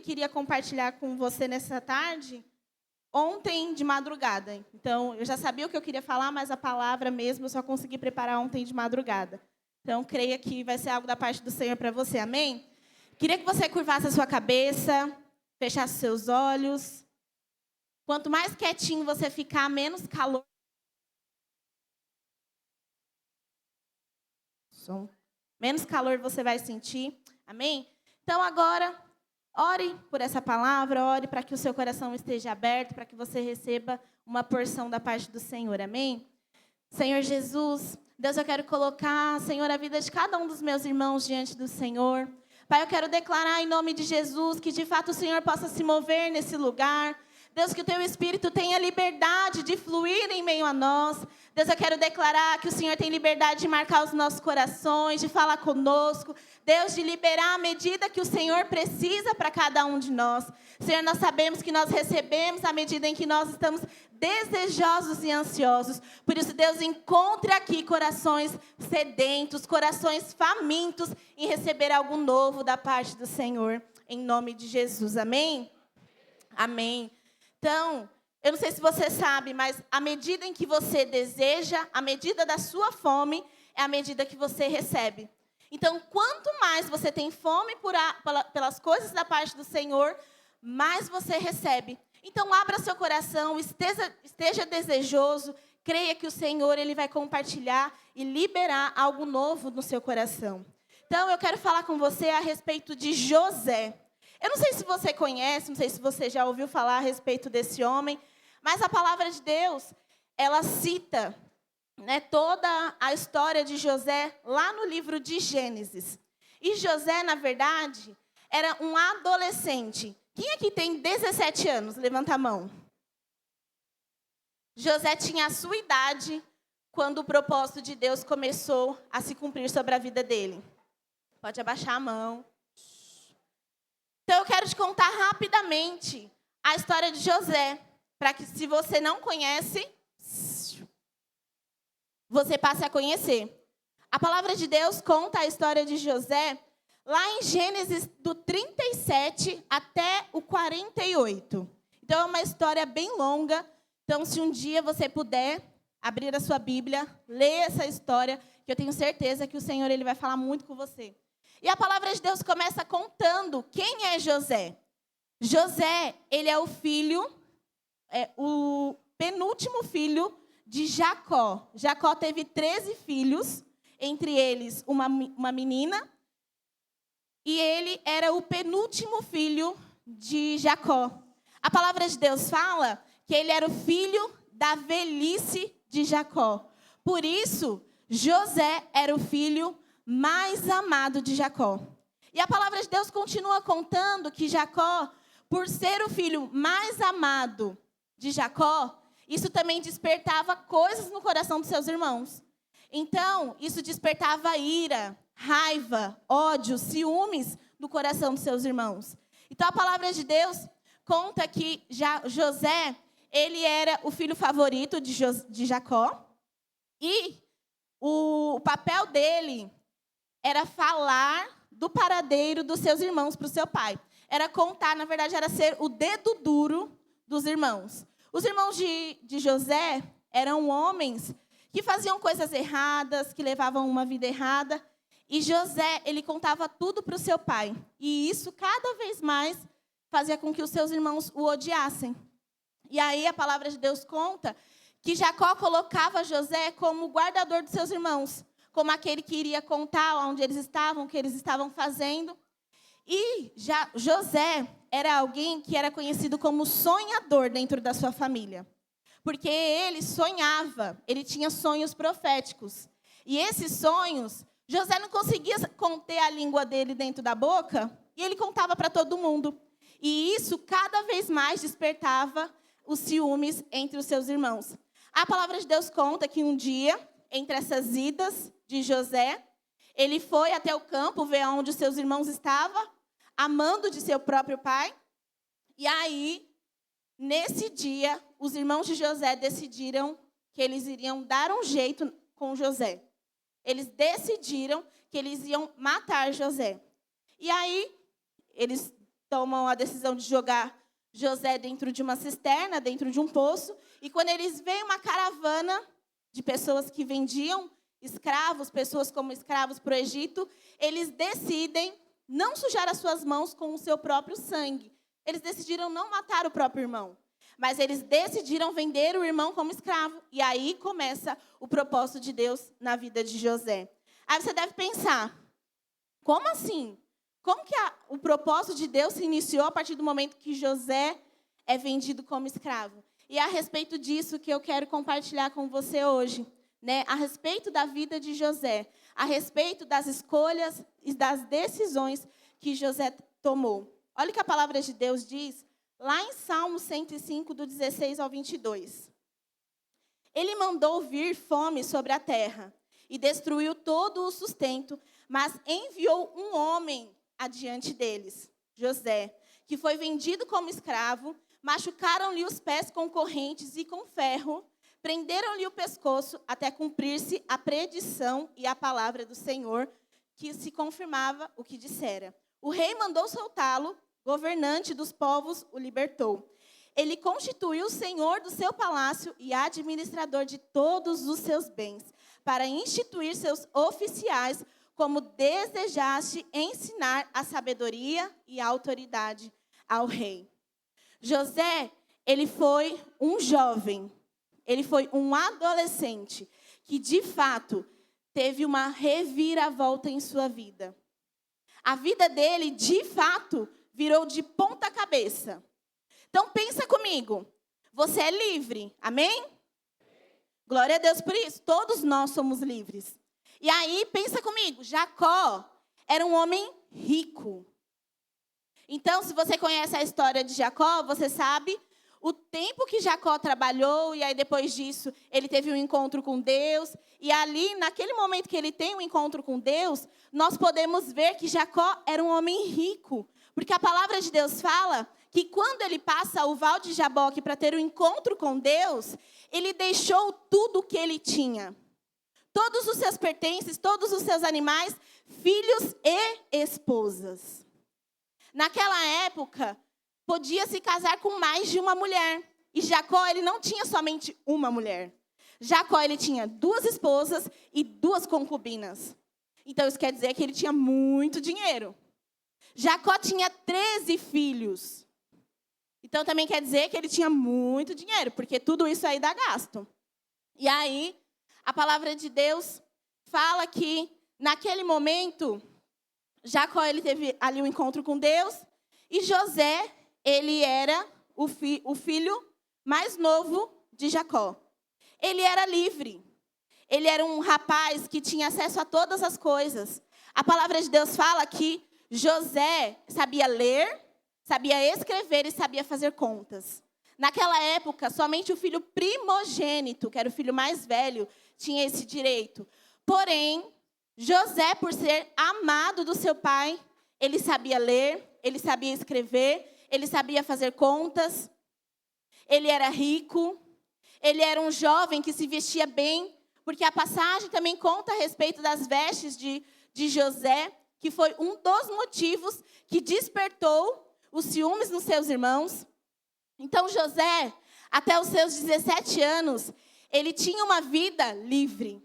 queria compartilhar com você nessa tarde, ontem de madrugada. Então, eu já sabia o que eu queria falar, mas a palavra mesmo eu só consegui preparar ontem de madrugada. Então, creia que vai ser algo da parte do Senhor para você, amém? Queria que você curvasse a sua cabeça, fechasse seus olhos. Quanto mais quietinho você ficar, menos calor. Menos calor você vai sentir, amém? Então, agora, ore por essa palavra, ore para que o seu coração esteja aberto, para que você receba uma porção da parte do Senhor, amém? Senhor Jesus, Deus, eu quero colocar, Senhor, a vida de cada um dos meus irmãos diante do Senhor. Pai, eu quero declarar em nome de Jesus que de fato o Senhor possa se mover nesse lugar. Deus, que o Teu Espírito tenha liberdade de fluir em meio a nós. Deus, eu quero declarar que o Senhor tem liberdade de marcar os nossos corações, de falar conosco. Deus, de liberar a medida que o Senhor precisa para cada um de nós. Senhor, nós sabemos que nós recebemos à medida em que nós estamos desejosos e ansiosos. Por isso, Deus, encontre aqui corações sedentos, corações famintos em receber algo novo da parte do Senhor. Em nome de Jesus, amém? Amém. Então, eu não sei se você sabe, mas a medida em que você deseja, a medida da sua fome, é a medida que você recebe. Então, quanto mais você tem fome pelas coisas da parte do Senhor, mais você recebe. Então, abra seu coração, esteja desejoso, creia que o Senhor ele vai compartilhar e liberar algo novo no seu coração. Então, eu quero falar com você a respeito de José. Eu não sei se você conhece, não sei se você já ouviu falar a respeito desse homem, mas a palavra de Deus, ela cita, né, toda a história de José lá no livro de Gênesis. E José, na verdade, era um adolescente. Quem aqui tem 17 anos? Levanta a mão. José tinha a sua idade quando o propósito de Deus começou a se cumprir sobre a vida dele. Pode abaixar a mão. Então, eu quero te contar rapidamente a história de José, para que, se você não conhece, você passe a conhecer. A palavra de Deus conta a história de José lá em Gênesis do 37 até o 48. Então, é uma história bem longa. Então, se um dia você puder abrir a sua Bíblia, ler essa história, que eu tenho certeza que o Senhor ele vai falar muito com você. E a palavra de Deus começa contando quem é José. José, ele é o filho, o penúltimo filho de Jacó. Jacó teve 13 filhos, entre eles uma menina, e ele era o penúltimo filho de Jacó. A palavra de Deus fala que ele era o filho da velhice de Jacó. Por isso, José era o filho mais amado de Jacó. E a palavra de Deus continua contando que Jacó, por ser o filho mais amado de Jacó, isso também despertava coisas no coração dos seus irmãos. Então, isso despertava ira, raiva, ódio, ciúmes no coração dos seus irmãos. Então, a palavra de Deus conta que José, ele era o filho favorito de Jacó. E o papel dele era falar do paradeiro dos seus irmãos para o seu pai. Era contar, na verdade, era ser o dedo duro dos irmãos. Os irmãos de José eram homens que faziam coisas erradas, que levavam uma vida errada. E José, ele contava tudo para o seu pai. E isso, cada vez mais, fazia com que os seus irmãos o odiassem. E aí, a palavra de Deus conta que Jacó colocava José como guardador dos seus irmãos, como aquele que iria contar onde eles estavam, o que eles estavam fazendo. E José era alguém que era conhecido como sonhador dentro da sua família. Porque ele sonhava, ele tinha sonhos proféticos. E esses sonhos, José não conseguia conter a língua dele dentro da boca, e ele contava para todo mundo. E isso cada vez mais despertava os ciúmes entre os seus irmãos. A palavra de Deus conta que um dia, entre essas idas de José, ele foi até o campo ver onde os seus irmãos estavam, amando de seu próprio pai. E aí, nesse dia, os irmãos de José decidiram que eles iriam dar um jeito com José. Eles decidiram que eles iam matar José. E aí, eles tomam a decisão de jogar José dentro de uma cisterna, dentro de um poço. E quando eles veem uma caravana de pessoas que vendiam escravos, pessoas como escravos para o Egito, eles decidem não sujar as suas mãos com o seu próprio sangue. Eles decidiram não matar o próprio irmão, mas eles decidiram vender o irmão como escravo. E aí começa o propósito de Deus na vida de José. Aí você deve pensar, como assim? Como que o propósito de Deus se iniciou a partir do momento que José é vendido como escravo? E é a respeito disso que eu quero compartilhar com você hoje, né? A respeito da vida de José, a respeito das escolhas e das decisões que José tomou. Olha o que a palavra de Deus diz lá em Salmo 105, do 16 ao 22. Ele mandou vir fome sobre a terra e destruiu todo o sustento, mas enviou um homem adiante deles, José, que foi vendido como escravo. Machucaram-lhe os pés com correntes e com ferro, prenderam-lhe o pescoço até cumprir-se a predição e a palavra do Senhor, que se confirmava o que dissera. O rei mandou soltá-lo, governante dos povos o libertou. Ele constituiu o senhor do seu palácio e administrador de todos os seus bens, para instituir seus oficiais, como desejaste ensinar a sabedoria e a autoridade ao rei. José, ele foi um jovem, ele foi um adolescente que, de fato, teve uma reviravolta em sua vida. A vida dele, de fato, virou de ponta cabeça. Então, pensa comigo, você é livre, amém? Glória a Deus por isso, todos nós somos livres. E aí, pensa comigo, Jacó era um homem rico. Então, se você conhece a história de Jacó, você sabe o tempo que Jacó trabalhou, e aí depois disso, ele teve um encontro com Deus. E ali, naquele momento que ele tem um encontro com Deus, nós podemos ver que Jacó era um homem rico. Porque a palavra de Deus fala que quando ele passa o Val de Jaboque para ter um encontro com Deus, ele deixou tudo o que ele tinha. Todos os seus pertences, todos os seus animais, filhos e esposas. Naquela época, podia se casar com mais de uma mulher. E Jacó, ele não tinha somente uma mulher. Jacó, ele tinha 2 esposas e 2 concubinas. Então, isso quer dizer que ele tinha muito dinheiro. Jacó tinha 13 filhos. Então, também quer dizer que ele tinha muito dinheiro, porque tudo isso aí dá gasto. E aí, a palavra de Deus fala que, naquele momento, Jacó, ele teve ali um encontro com Deus, e José, ele era o filho mais novo de Jacó. Ele era livre. Ele era um rapaz que tinha acesso a todas as coisas. A palavra de Deus fala que José sabia ler, sabia escrever e sabia fazer contas. Naquela época, somente o filho primogênito, que era o filho mais velho, tinha esse direito. Porém, José, por ser amado do seu pai, ele sabia ler, ele sabia escrever, ele sabia fazer contas, ele era rico, ele era um jovem que se vestia bem, porque a passagem também conta a respeito das vestes de José, que foi um dos motivos que despertou os ciúmes nos seus irmãos. Então, José, até os seus 17 anos, ele tinha uma vida livre.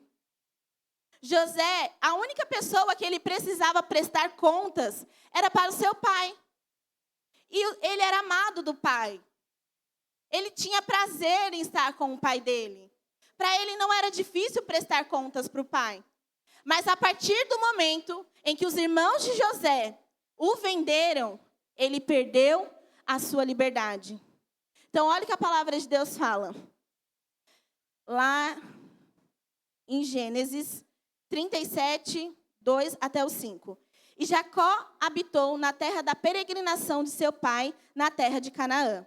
José, a única pessoa que ele precisava prestar contas era para o seu pai. E ele era amado do pai. Ele tinha prazer em estar com o pai dele. Para ele não era difícil prestar contas para o pai. Mas a partir do momento em que os irmãos de José o venderam, ele perdeu a sua liberdade. Então, olha o que a palavra de Deus fala. Lá em Gênesis 37, 2 até o 5. E Jacó habitou na terra da peregrinação de seu pai, na terra de Canaã.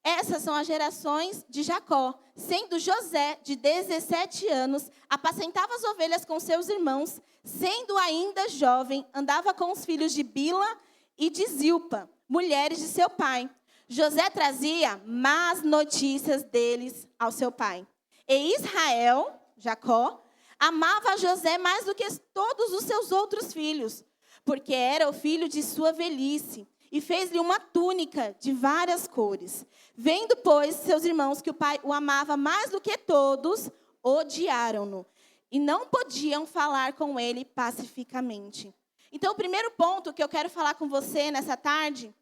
Essas são as gerações de Jacó, sendo José, de 17 anos, apacentava as ovelhas com seus irmãos, sendo ainda jovem, andava com os filhos de Bila e de Zilpa, mulheres de seu pai. José trazia más notícias deles ao seu pai. E Israel, Jacó, amava José mais do que todos os seus outros filhos, porque era o filho de sua velhice, e fez-lhe uma túnica de várias cores. Vendo, pois, seus irmãos que o pai o amava mais do que todos, odiaram-no e não podiam falar com ele pacificamente. Então, o primeiro ponto que eu quero falar com você nessa tarde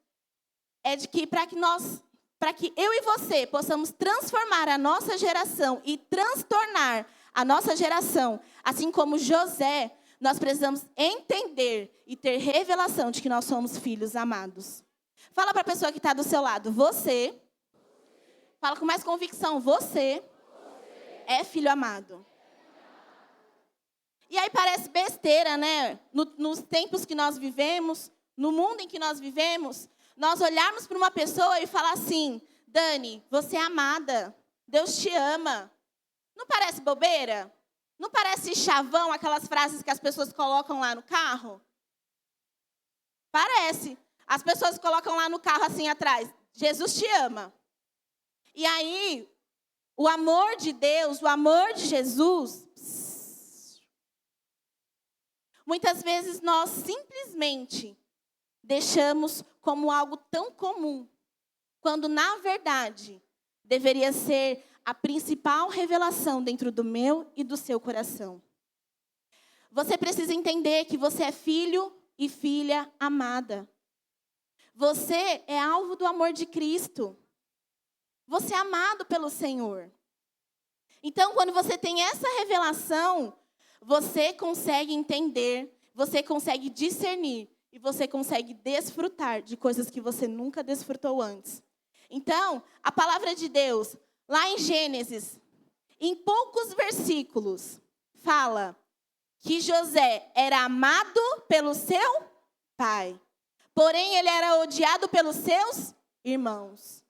é de que para que eu e você possamos transformar a nossa geração e transtornar a nossa geração, assim como José, nós precisamos entender e ter revelação de que nós somos filhos amados. Fala para a pessoa que está do seu lado, você, fala com mais convicção, você é filho amado. E aí parece besteira, né? Nos tempos que nós vivemos, no mundo em que nós vivemos, nós olharmos para uma pessoa e falar assim, Dani, você é amada, Deus te ama. Não parece bobeira? Não parece chavão aquelas frases que as pessoas colocam lá no carro? Parece. As pessoas colocam lá no carro assim atrás, Jesus te ama. E aí, o amor de Deus, o amor de Jesus, muitas vezes nós simplesmente deixamos como algo tão comum, quando na verdade deveria ser a principal revelação dentro do meu e do seu coração. Você precisa entender que você é filho e filha amada. Você é alvo do amor de Cristo. Você é amado pelo Senhor. Então, quando você tem essa revelação, você consegue entender, você consegue discernir e você consegue desfrutar de coisas que você nunca desfrutou antes. Então, a palavra de Deus, lá em Gênesis, em poucos versículos, fala que José era amado pelo seu pai, porém ele era odiado pelos seus irmãos.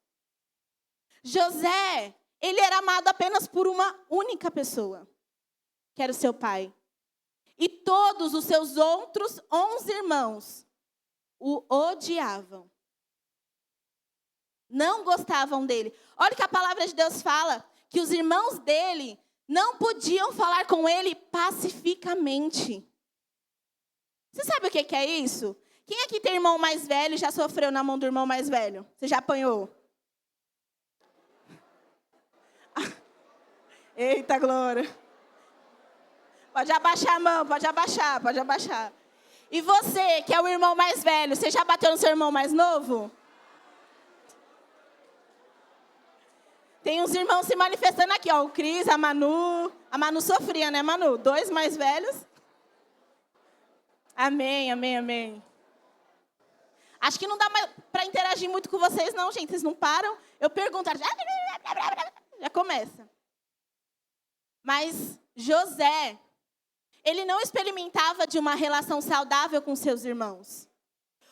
José, ele era amado apenas por uma única pessoa, que era o seu pai. E todos os seus outros 11 irmãos o odiavam. Não gostavam dele. Olha o que a palavra de Deus fala, que os irmãos dele não podiam falar com ele pacificamente. Você sabe o que é isso? Quem aqui tem irmão mais velho e já sofreu na mão do irmão mais velho? Você já apanhou? Eita, glória. Pode abaixar a mão, pode abaixar. E você, que é o irmão mais velho, você já bateu no seu irmão mais novo? Tem uns irmãos se manifestando aqui, ó, o Cris, a Manu. A Manu sofria, né, Manu? 2 mais velhos. Amém, amém, amém. Acho que não dá para interagir muito com vocês, não, gente. Vocês não param. Eu pergunto, já começa. Mas José, ele não experimentava de uma relação saudável com seus irmãos.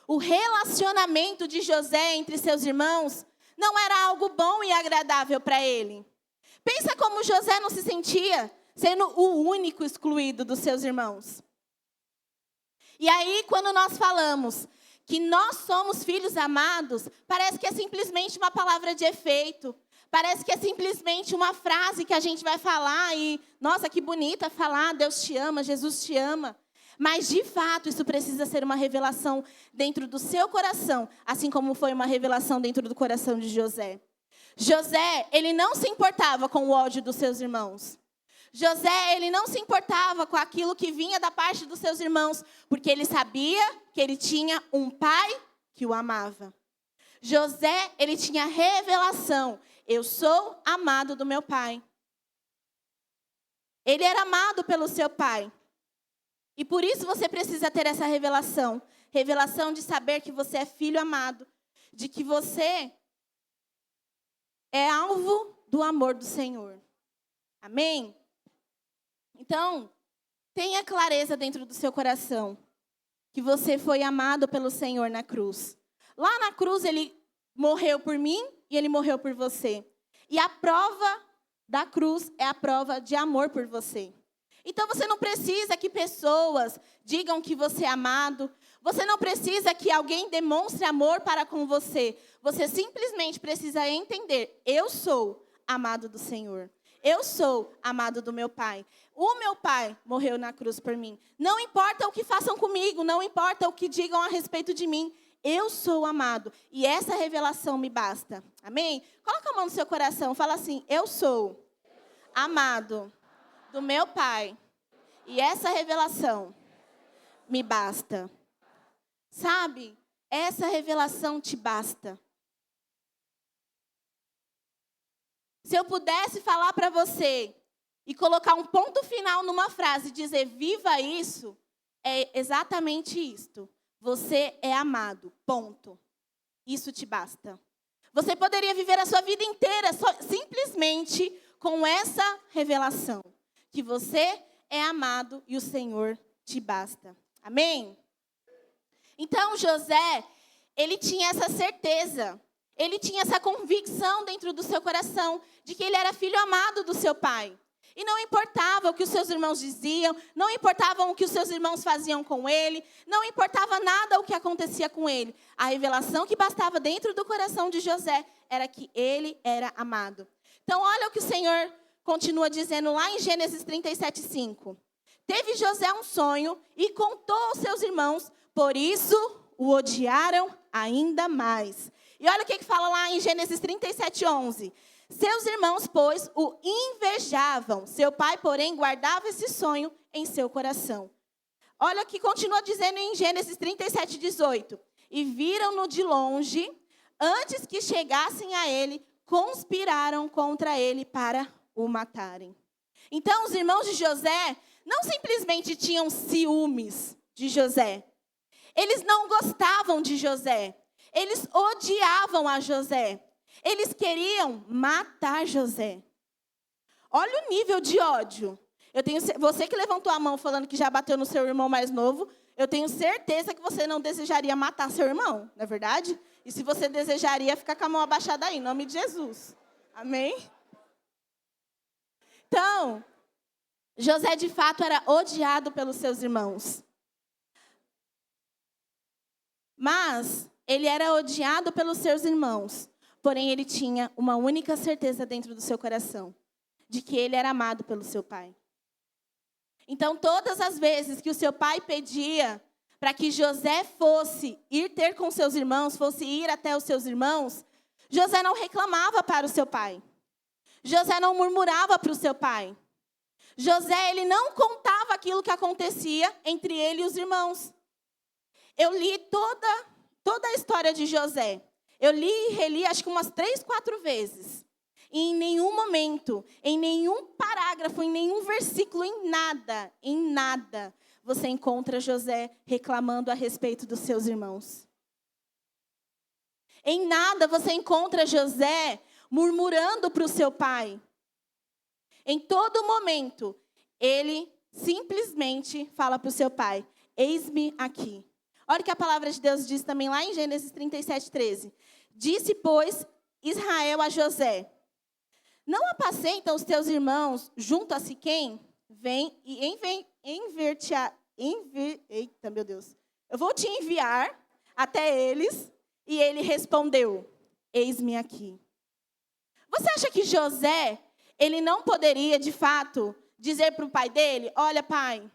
O relacionamento de José entre seus irmãos não era algo bom e agradável para ele. Pensa como José não se sentia sendo o único excluído dos seus irmãos. E aí, quando nós falamos que nós somos filhos amados, parece que é simplesmente uma palavra de efeito. Parece que é simplesmente uma frase que a gente vai falar e, nossa, que bonita falar, Deus te ama, Jesus te ama. Mas, de fato, isso precisa ser uma revelação dentro do seu coração, assim como foi uma revelação dentro do coração de José. José, ele não se importava com o ódio dos seus irmãos. José, ele não se importava com aquilo que vinha da parte dos seus irmãos, porque ele sabia que ele tinha um pai que o amava. José, ele tinha revelação. Eu sou amado do meu pai. Ele era amado pelo seu pai. E por isso você precisa ter essa revelação. Revelação de saber que você é filho amado. De que você é alvo do amor do Senhor. Amém? Então, tenha clareza dentro do seu coração. Que você foi amado pelo Senhor na cruz. Lá na cruz ele morreu por mim e ele morreu por você. E a prova da cruz é a prova de amor por você. Então você não precisa que pessoas digam que você é amado. Você não precisa que alguém demonstre amor para com você. Você simplesmente precisa entender: eu sou amado do Senhor. Eu sou amado do meu Pai. O meu Pai morreu na cruz por mim. Não importa o que façam comigo, não importa o que digam a respeito de mim. Eu sou amado e essa revelação me basta. Amém? Coloca a mão no seu coração, fala assim: eu sou amado do meu Pai e essa revelação me basta. Sabe? Essa revelação te basta. Se eu pudesse falar para você e colocar um ponto final numa frase e dizer viva isso, é exatamente isto. Você é amado, ponto. Isso te basta. Você poderia viver a sua vida inteira simplesmente com essa revelação. Que você é amado e o Senhor te basta. Amém? Então José, ele tinha essa certeza. Ele tinha essa convicção dentro do seu coração de que ele era filho amado do seu pai. E não importava o que os seus irmãos diziam, não importava o que os seus irmãos faziam com ele, não importava nada o que acontecia com ele. A revelação que bastava dentro do coração de José era que ele era amado. Então, olha o que o Senhor continua dizendo lá em Gênesis 37:5. Teve José um sonho e contou aos seus irmãos, por isso o odiaram ainda mais. E olha o que fala lá em Gênesis 37:11. Seus irmãos, pois, o invejavam. Seu pai, porém, guardava esse sonho em seu coração. Olha o que continua dizendo em Gênesis 37:18. E viram-no de longe, antes que chegassem a ele, conspiraram contra ele para o matarem. Então, os irmãos de José não simplesmente tinham ciúmes de José. Eles não gostavam de José. Eles odiavam a José. Eles queriam matar José. Olha o nível de ódio. Você que levantou a mão falando que já bateu no seu irmão mais novo, eu tenho certeza que você não desejaria matar seu irmão, não é verdade? E se você desejaria, fica com a mão abaixada aí, em nome de Jesus. Amém? Então, José de fato era odiado pelos seus irmãos. Mas ele era odiado pelos seus irmãos. Porém, ele tinha uma única certeza dentro do seu coração, de que ele era amado pelo seu pai. Então, todas as vezes que o seu pai pedia para que José fosse ir ter com seus irmãos, fosse ir até os seus irmãos, José não reclamava para o seu pai. José não murmurava para o seu pai. José, ele não contava aquilo que acontecia entre ele e os irmãos. Eu li toda a história de José. Eu li e reli acho que umas 3, 4 vezes. E em nenhum momento, em nenhum parágrafo, em nenhum versículo, em nada, você encontra José reclamando a respeito dos seus irmãos. Em nada você encontra José murmurando para o seu pai. Em todo momento, ele simplesmente fala para o seu pai, eis-me aqui. Olha o que a palavra de Deus diz também lá em Gênesis 37:13. Disse, pois, Israel a José, não apacentam os teus irmãos junto a Siquém? Vem e eita, meu Deus. Eu vou te enviar até eles. E ele respondeu, eis-me aqui. Você acha que José, ele não poderia, de fato, dizer para o pai dele, olha, pai,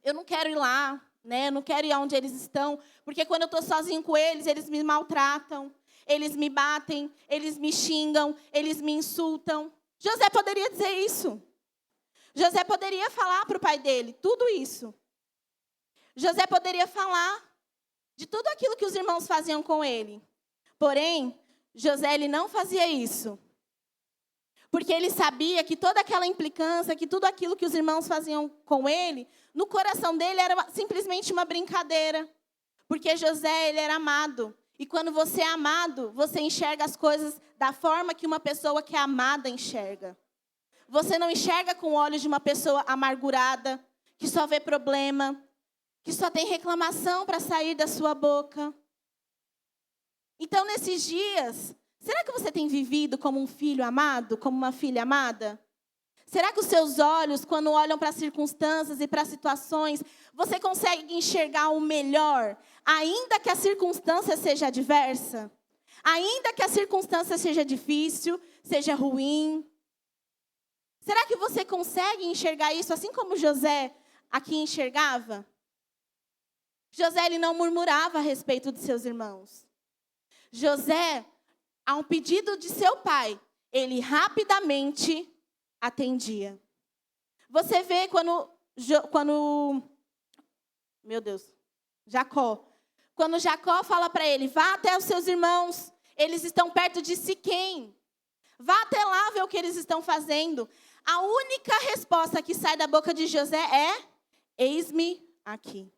eu não quero ir lá, né? Eu não quero ir onde eles estão, porque quando eu estou sozinho com eles, eles me maltratam, eles me batem, eles me xingam, eles me insultam. José poderia dizer isso. José poderia falar para o pai dele tudo isso. José poderia falar de tudo aquilo que os irmãos faziam com ele. Porém, José ele não fazia isso. Porque ele sabia que toda aquela implicância, que tudo aquilo que os irmãos faziam com ele, no coração dele era simplesmente uma brincadeira. Porque José, ele era amado. E quando você é amado, você enxerga as coisas da forma que uma pessoa que é amada enxerga. Você não enxerga com olhos de uma pessoa amargurada, que só vê problema, que só tem reclamação para sair da sua boca. Então, nesses dias, será que você tem vivido como um filho amado, como uma filha amada? Será que os seus olhos, quando olham para as circunstâncias e para as situações, você consegue enxergar o melhor, ainda que a circunstância seja adversa? Ainda que a circunstância seja difícil, seja ruim? Será que você consegue enxergar isso assim como José aqui enxergava? José, ele não murmurava a respeito de seus irmãos. José, a um pedido de seu pai, ele rapidamente atendia. Você vê quando meu Deus, Jacó. Quando Jacó fala para ele, vá até os seus irmãos, eles estão perto de Siquém. Vá até lá ver o que eles estão fazendo. A única resposta que sai da boca de José é, eis-me aqui.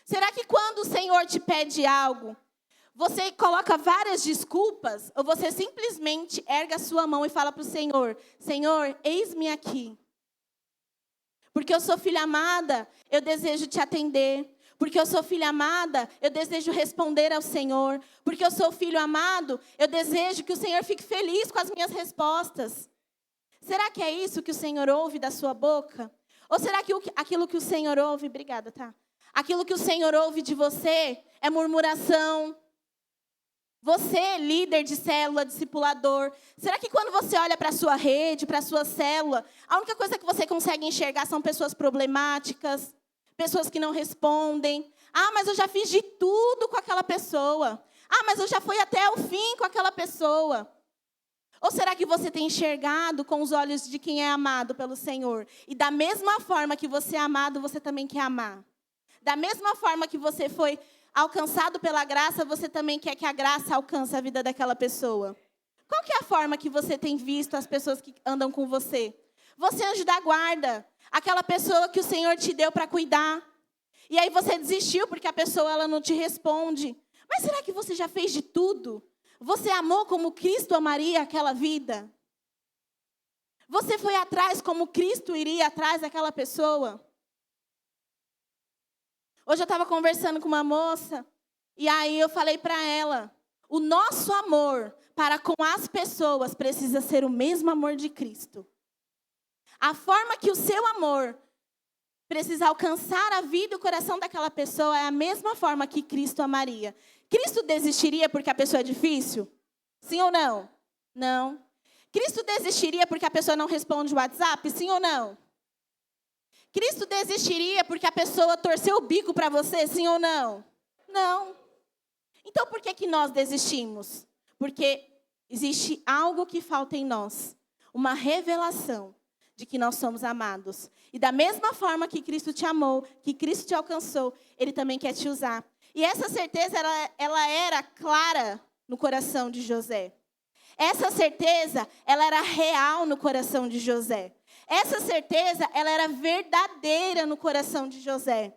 Será que quando o Senhor te pede algo, você coloca várias desculpas, ou você simplesmente ergue a sua mão e fala para o Senhor, Senhor, eis-me aqui. Porque eu sou filha amada, eu desejo te atender. Porque eu sou filha amada, eu desejo responder ao Senhor. Porque eu sou filho amado, eu desejo que o Senhor fique feliz com as minhas respostas. Será que é isso que o Senhor ouve da sua boca? Ou será que aquilo que o Senhor ouve, obrigada, tá? Aquilo que o Senhor ouve de você é murmuração? Você, líder de célula, discipulador, será que quando você olha para a sua rede, para a sua célula, a única coisa que você consegue enxergar são pessoas problemáticas, pessoas que não respondem? Ah, mas eu já fiz de tudo com aquela pessoa. Ah, mas eu já fui até o fim com aquela pessoa. Ou será que você tem enxergado com os olhos de quem é amado pelo Senhor? E da mesma forma que você é amado, você também quer amar. Da mesma forma que você foi alcançado pela graça, você também quer que a graça alcance a vida daquela pessoa. Qual que é a forma que você tem visto as pessoas que andam com você? Você é anjo da guarda, aquela pessoa que o Senhor te deu para cuidar. E aí você desistiu porque a pessoa ela não te responde. Mas será que você já fez de tudo? Você amou como Cristo amaria aquela vida? Você foi atrás como Cristo iria atrás daquela pessoa? Hoje eu estava conversando com uma moça, e aí eu falei para ela, o nosso amor para com as pessoas precisa ser o mesmo amor de Cristo. A forma que o seu amor precisa alcançar a vida e o coração daquela pessoa é a mesma forma que Cristo amaria. Cristo desistiria porque a pessoa é difícil? Sim ou não? Não. Cristo desistiria porque a pessoa não responde o WhatsApp? Sim ou não? Cristo desistiria porque a pessoa torceu o bico para você, sim ou não? Não. Então por que nós desistimos? Porque existe algo que falta em nós. Uma revelação de que nós somos amados. E da mesma forma que Cristo te amou, que Cristo te alcançou, Ele também quer te usar. E essa certeza, ela era clara no coração de José. Essa certeza, ela era real no coração de José. Essa certeza, ela era verdadeira no coração de José.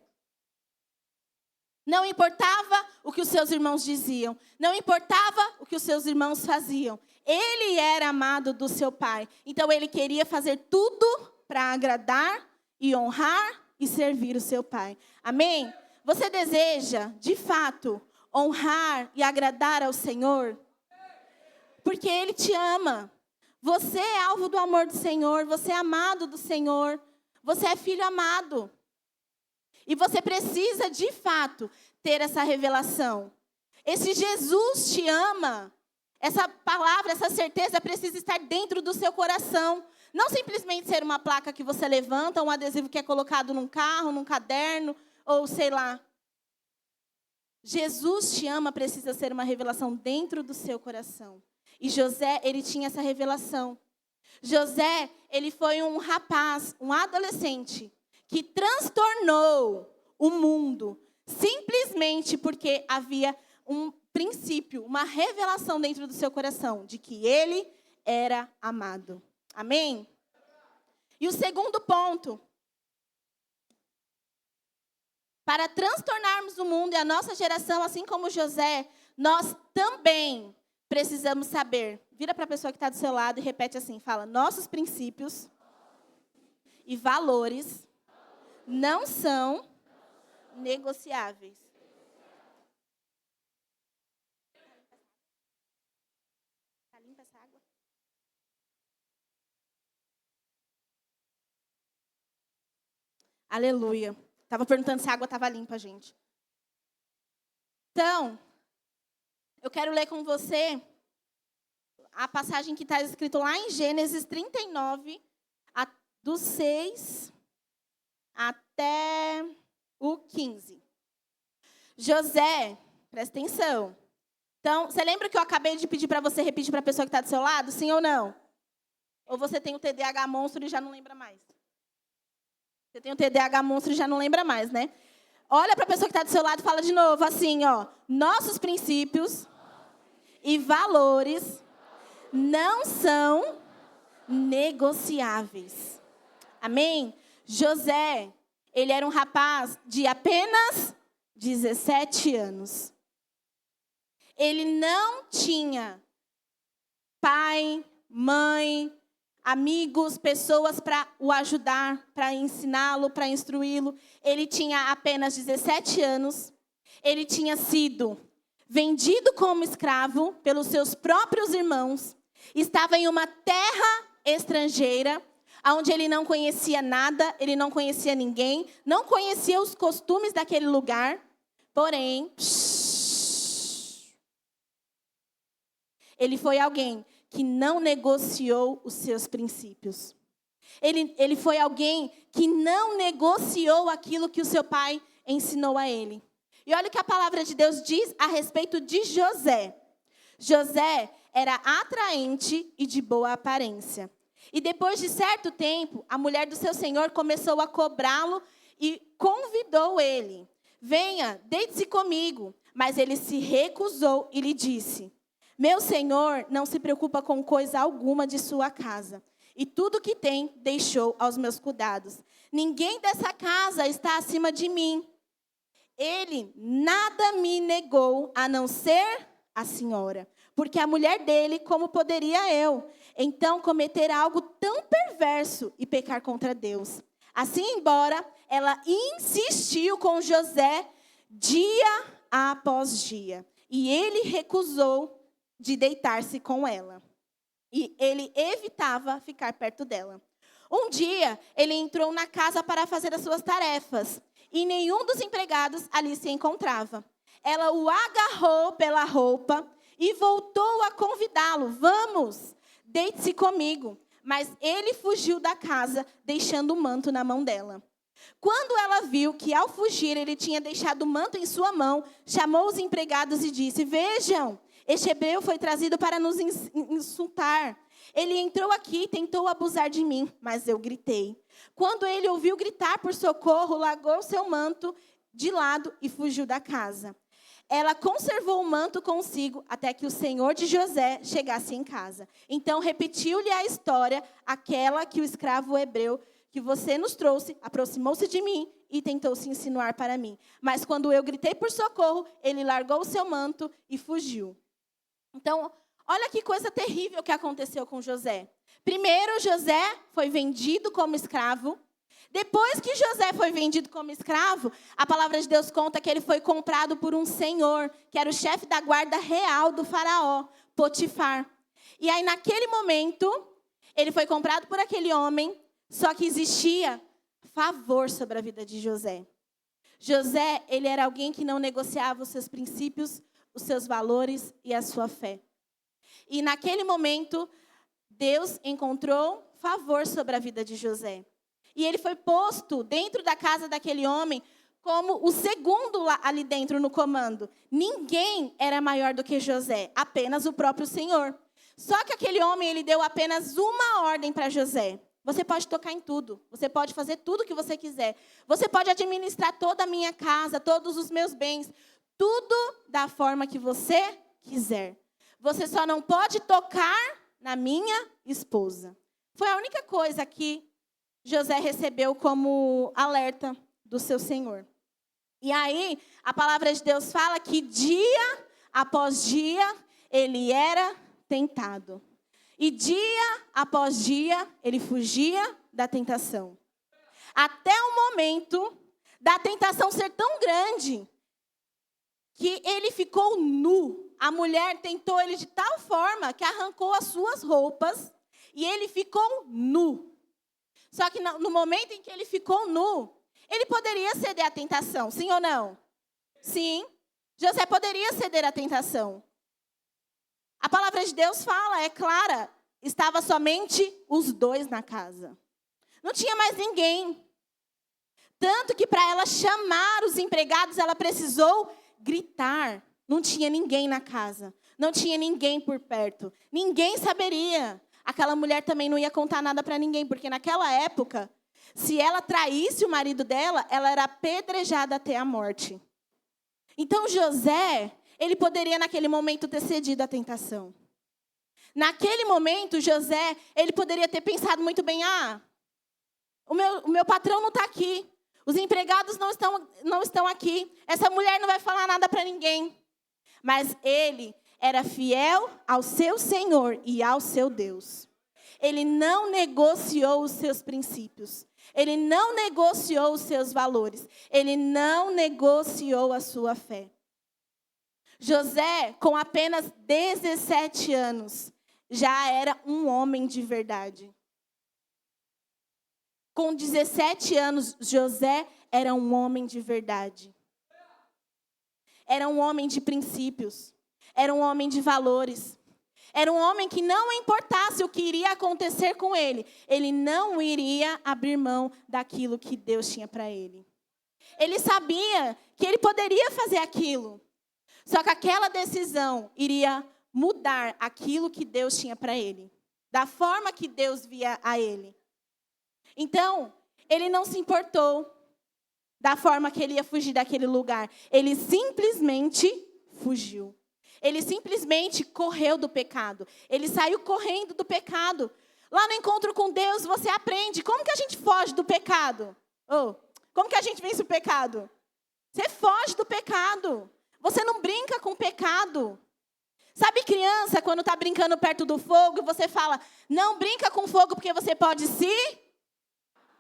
Não importava o que os seus irmãos diziam. Não importava o que os seus irmãos faziam. Ele era amado do seu pai. Então, ele queria fazer tudo para agradar e honrar e servir o seu pai. Amém? Você deseja, de fato, honrar e agradar ao Senhor? Porque Ele te ama. Você é alvo do amor do Senhor, você é amado do Senhor, você é filho amado. E você precisa, de fato, ter essa revelação. Esse Jesus te ama, essa palavra, essa certeza precisa estar dentro do seu coração. Não simplesmente ser uma placa que você levanta, um adesivo que é colocado num carro, num caderno, ou sei lá. Jesus te ama precisa ser uma revelação dentro do seu coração. E José, ele tinha essa revelação. José, ele foi um rapaz, um adolescente, que transtornou o mundo, simplesmente porque havia um princípio, uma revelação dentro do seu coração, de que ele era amado. Amém? E o segundo ponto, para transtornarmos o mundo e a nossa geração, assim como José, nós também precisamos saber. Vira para a pessoa que está do seu lado e repete assim, fala, nossos princípios e valores não são negociáveis. Está limpa essa água? Aleluia. Estava perguntando se a água estava limpa, gente. Então, eu quero ler com você a passagem que está escrito lá em Gênesis 39, do 6 até o 15. José, presta atenção. Então, você lembra que eu acabei de pedir para você repetir para a pessoa que está do seu lado? Sim ou não? Ou você tem o TDAH monstro e já não lembra mais? Você tem o TDAH monstro e já não lembra mais, né? Olha para a pessoa que está do seu lado e fala de novo, assim, ó. Nossos princípios e valores não são negociáveis. Amém? José, ele era um rapaz de apenas 17 anos. Ele não tinha pai, mãe, amigos, pessoas para o ajudar, para ensiná-lo, para instruí-lo. Ele tinha apenas 17 anos. Ele tinha sido vendido como escravo pelos seus próprios irmãos. Estava em uma terra estrangeira, onde ele não conhecia nada, ele não conhecia ninguém, não conhecia os costumes daquele lugar. Porém, ele foi alguém que não negociou os seus princípios. Ele foi alguém que não negociou aquilo que o seu pai ensinou a ele. E olha o que a palavra de Deus diz a respeito de José. José era atraente e de boa aparência. E depois de certo tempo, a mulher do seu senhor começou a cobrá-lo e convidou ele. Venha, deite-se comigo. Mas ele se recusou e lhe disse: meu senhor não se preocupa com coisa alguma de sua casa. E tudo que tem deixou aos meus cuidados. Ninguém dessa casa está acima de mim. Ele nada me negou a não ser a senhora. Porque a mulher dele, como poderia eu, então cometer algo tão perverso e pecar contra Deus? Assim, embora ela insistiu com José dia após dia. E ele recusou de deitar-se com ela. E ele evitava ficar perto dela. Um dia, ele entrou na casa para fazer as suas tarefas. E nenhum dos empregados ali se encontrava. Ela o agarrou pela roupa e voltou a convidá-lo. Vamos, deite-se comigo. Mas ele fugiu da casa, deixando o manto na mão dela. Quando ela viu que, ao fugir, ele tinha deixado o manto em sua mão, chamou os empregados e disse: vejam, este hebreu foi trazido para nos insultar. Ele entrou aqui e tentou abusar de mim, mas eu gritei. Quando ele ouviu gritar por socorro, largou seu manto de lado e fugiu da casa. Ela conservou o manto consigo até que o senhor de José chegasse em casa. Então repetiu-lhe a história, aquela que o escravo hebreu que você nos trouxe, aproximou-se de mim e tentou se insinuar para mim. Mas quando eu gritei por socorro, ele largou o seu manto e fugiu. Então, olha que coisa terrível que aconteceu com José. Primeiro, José foi vendido como escravo. Depois que José foi vendido como escravo, a palavra de Deus conta que ele foi comprado por um senhor, que era o chefe da guarda real do faraó, Potifar. E aí, naquele momento, ele foi comprado por aquele homem, só que existia favor sobre a vida de José. José, ele era alguém que não negociava os seus princípios, os seus valores e a sua fé. E naquele momento, Deus encontrou favor sobre a vida de José. E ele foi posto dentro da casa daquele homem como o segundo ali dentro no comando. Ninguém era maior do que José, apenas o próprio Senhor. Só que aquele homem, ele deu apenas uma ordem para José. Você pode tocar em tudo. Você pode fazer tudo o que você quiser. Você pode administrar toda a minha casa, todos os meus bens. Tudo da forma que você quiser. Você só não pode tocar na minha esposa. Foi a única coisa que José recebeu como alerta do seu senhor. E aí, a palavra de Deus fala que dia após dia ele era tentado. E dia após dia ele fugia da tentação. Até o momento da tentação ser tão grande que ele ficou nu. A mulher tentou ele de tal forma que arrancou as suas roupas e ele ficou nu. Só que no momento em que ele ficou nu, ele poderia ceder à tentação, sim ou não? Sim, José poderia ceder à tentação. A palavra de Deus fala, é clara, estava somente os dois na casa. Não tinha mais ninguém. Tanto que para ela chamar os empregados, ela precisou gritar. Não tinha ninguém na casa. Não tinha ninguém por perto. Ninguém saberia. Aquela mulher também não ia contar nada para ninguém, porque naquela época, se ela traísse o marido dela, ela era apedrejada até a morte. Então José, ele poderia naquele momento ter cedido à tentação. Naquele momento, José, ele poderia ter pensado muito bem, o meu patrão não está aqui. Os empregados não estão aqui. Essa mulher não vai falar nada para ninguém. Mas ele era fiel ao seu Senhor e ao seu Deus. Ele não negociou os seus princípios. Ele não negociou os seus valores. Ele não negociou a sua fé. José, com apenas 17 anos, já era um homem de verdade. Com 17 anos, José era um homem de verdade. Era um homem de princípios. Era um homem de valores. Era um homem que não importasse o que iria acontecer com ele, ele não iria abrir mão daquilo que Deus tinha para ele. Ele sabia que ele poderia fazer aquilo. Só que aquela decisão iria mudar aquilo que Deus tinha para ele. Da forma que Deus via a ele. Então, ele não se importou da forma que ele ia fugir daquele lugar. Ele simplesmente fugiu. Ele simplesmente correu do pecado. Ele saiu correndo do pecado. Lá no encontro com Deus, você aprende como que a gente foge do pecado. Como que a gente vence o pecado? Você foge do pecado. Você não brinca com o pecado. Sabe criança, quando está brincando perto do fogo, você fala, não brinca com fogo porque você pode se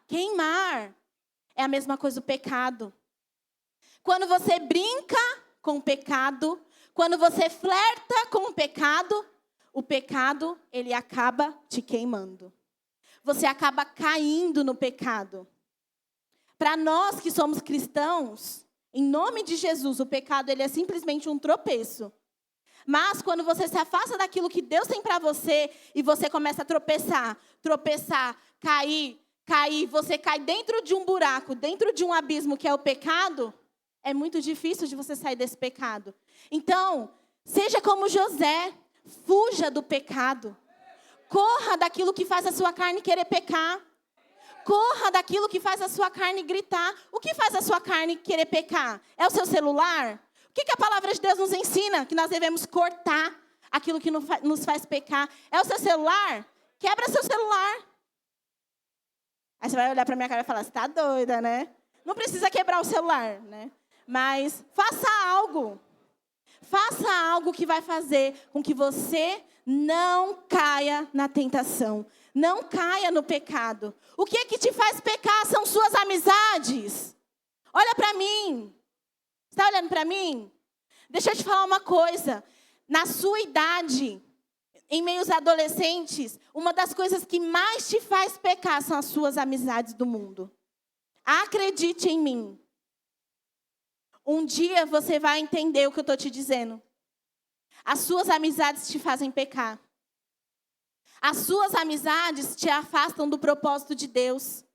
queimar. É a mesma coisa o pecado. Quando você brinca com o pecado, quando você flerta com o pecado, ele acaba te queimando. Você acaba caindo no pecado. Para nós que somos cristãos, em nome de Jesus, o pecado ele é simplesmente um tropeço. Mas quando você se afasta daquilo que Deus tem para você e você começa a tropeçar, cair, você cai dentro de um buraco, dentro de um abismo que é o pecado, é muito difícil de você sair desse pecado. Então, seja como José, fuja do pecado. Corra daquilo que faz a sua carne querer pecar. Corra daquilo que faz a sua carne gritar. O que faz a sua carne querer pecar? É o seu celular? O que a palavra de Deus nos ensina? Que nós devemos cortar aquilo que nos faz pecar. É o seu celular? Quebra seu celular. Aí você vai olhar para minha cara e falar, você está doida, né? Não precisa quebrar o celular, né? Mas faça algo. Faça algo que vai fazer com que você não caia na tentação. Não caia no pecado. O que é que te faz pecar são suas amizades. Olha para mim. Você está olhando para mim? Deixa eu te falar uma coisa. Na sua idade, em meio aos adolescentes, uma das coisas que mais te faz pecar são as suas amizades do mundo. Acredite em mim. Um dia você vai entender o que eu estou te dizendo. As suas amizades te fazem pecar. As suas amizades te afastam do propósito de Deus.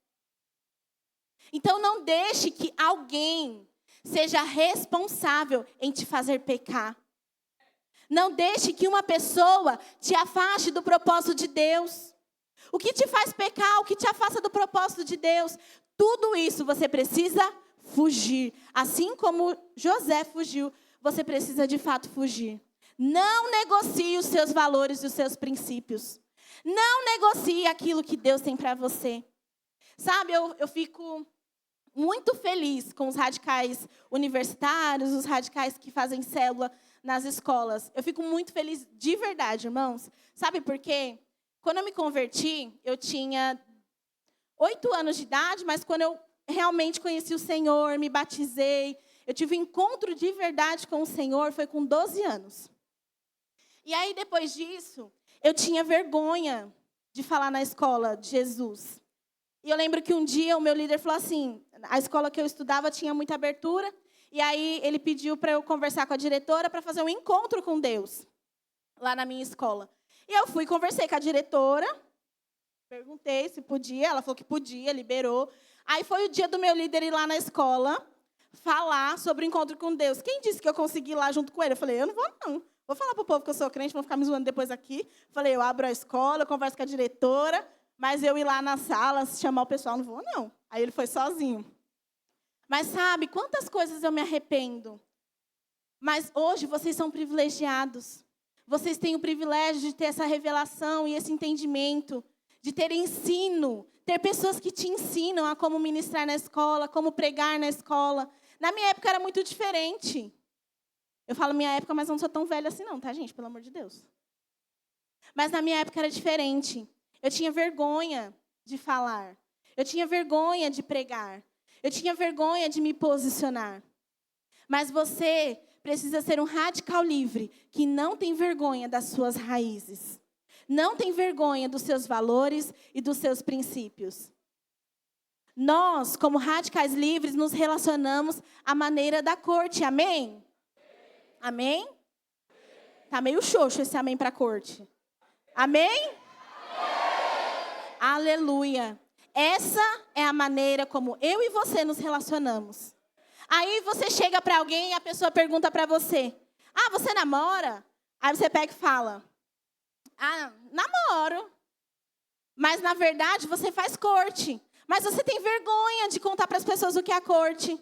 Então não deixe que alguém seja responsável em te fazer pecar. Não deixe que uma pessoa te afaste do propósito de Deus. O que te faz pecar, o que te afasta do propósito de Deus, tudo isso você precisa fugir. Assim como José fugiu, você precisa de fato fugir. Não negocie os seus valores e os seus princípios. Não negocie aquilo que Deus tem para você. Sabe, eu fico muito feliz com os radicais universitários, os radicais que fazem célula nas escolas. Eu fico muito feliz de verdade, irmãos. Sabe por quê? Quando eu me converti, eu tinha 8 anos de idade, mas quando eu realmente conheci o Senhor, me batizei, eu tive um encontro de verdade com o Senhor, foi com 12 anos. E aí, depois disso, eu tinha vergonha de falar na escola de Jesus. E eu lembro que um dia o meu líder falou assim, a escola que eu estudava tinha muita abertura, e aí ele pediu para eu conversar com a diretora para fazer um encontro com Deus, lá na minha escola. E eu fui e conversei com a diretora, Perguntei se podia, ela falou que podia, liberou. Aí foi o dia do meu líder ir lá na escola falar sobre o encontro com Deus. Quem disse que eu consegui ir lá junto com ele? Eu falei, eu não vou não. Vou falar para o povo que eu sou crente, vão ficar me zoando depois aqui. Falei, eu abro a escola, eu converso com a diretora, mas eu ir lá na sala, chamar o pessoal, não vou não. Aí ele foi sozinho. Mas sabe, quantas coisas eu me arrependo. Mas hoje vocês são privilegiados. Vocês têm o privilégio de ter essa revelação e esse entendimento, de ter ensino, ter pessoas que te ensinam a como ministrar na escola, como pregar na escola. Na minha época era muito diferente. Eu falo minha época, mas eu não sou tão velha assim não, tá, gente? Pelo amor de Deus. Mas na minha época era diferente. Eu tinha vergonha de falar. Eu tinha vergonha de pregar. Eu tinha vergonha de me posicionar. Mas você precisa ser um radical livre, que não tem vergonha das suas raízes. Não tem vergonha dos seus valores e dos seus princípios. Nós, como radicais livres, nos relacionamos à maneira da corte. Amém? Amém? Tá meio xoxo esse amém para a corte. Amém? Aleluia. Essa é a maneira como eu e você nos relacionamos. Aí você chega para alguém e a pessoa pergunta para você, você namora? Aí você pega e fala, namoro. Mas na verdade você faz corte. Mas você tem vergonha de contar para as pessoas o que é a corte.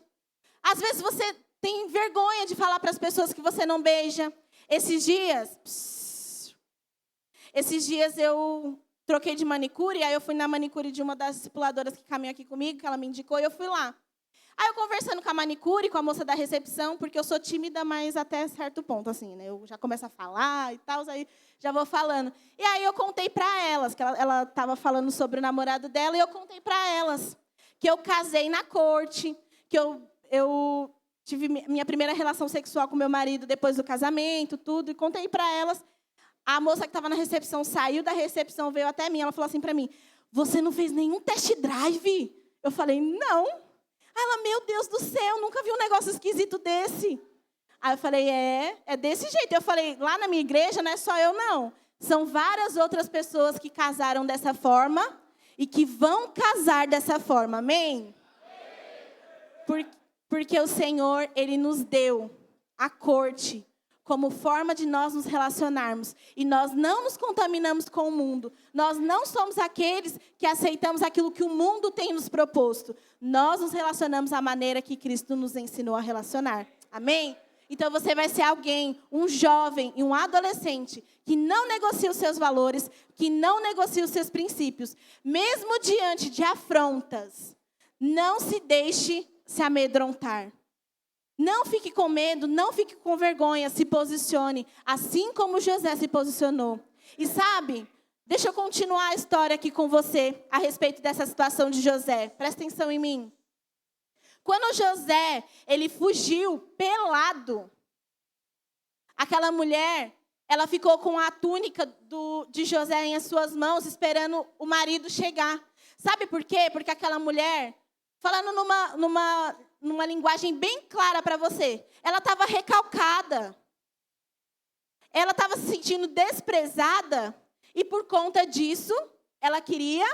Às vezes você tem vergonha de falar para as pessoas que você não beija. Esses dias eu troquei de manicure, aí eu fui na manicure de uma das discipuladoras que caminham aqui comigo, que ela me indicou, e eu fui lá. Aí eu conversando com a manicure, com a moça da recepção, porque eu sou tímida, mas até certo ponto, assim, né? Eu já começo a falar e tal, aí já vou falando. E aí eu contei para elas, que ela estava falando sobre o namorado dela, e eu contei para elas que eu casei na corte, que eu tive minha primeira relação sexual com meu marido depois do casamento, tudo, e contei para elas. A moça que estava na recepção saiu da recepção, veio até mim, ela falou assim para mim, você não fez nenhum test drive? Eu falei, não. Ela, meu Deus do céu, nunca vi um negócio esquisito desse. Aí eu falei, é desse jeito. Eu falei, lá na minha igreja não é só eu, não. São várias outras pessoas que casaram dessa forma e que vão casar dessa forma, amém? Porque o Senhor, Ele nos deu a corte como forma de nós nos relacionarmos. E nós não nos contaminamos com o mundo. Nós não somos aqueles que aceitamos aquilo que o mundo tem nos proposto. Nós nos relacionamos da maneira que Cristo nos ensinou a relacionar. Amém? Então você vai ser alguém, um jovem e um adolescente, que não negocia os seus valores, que não negocia os seus princípios. Mesmo diante de afrontas, não se deixe se amedrontar. Não fique com medo, não fique com vergonha, se posicione, assim como José se posicionou. E sabe, deixa eu continuar a história aqui com você, a respeito dessa situação de José. Presta atenção em mim. Quando José, ele fugiu pelado, aquela mulher, ela ficou com a túnica de José em suas mãos, esperando o marido chegar. Sabe por quê? Porque aquela mulher, falando numa linguagem bem clara para você, ela estava recalcada. Ela estava se sentindo desprezada e por conta disso, ela queria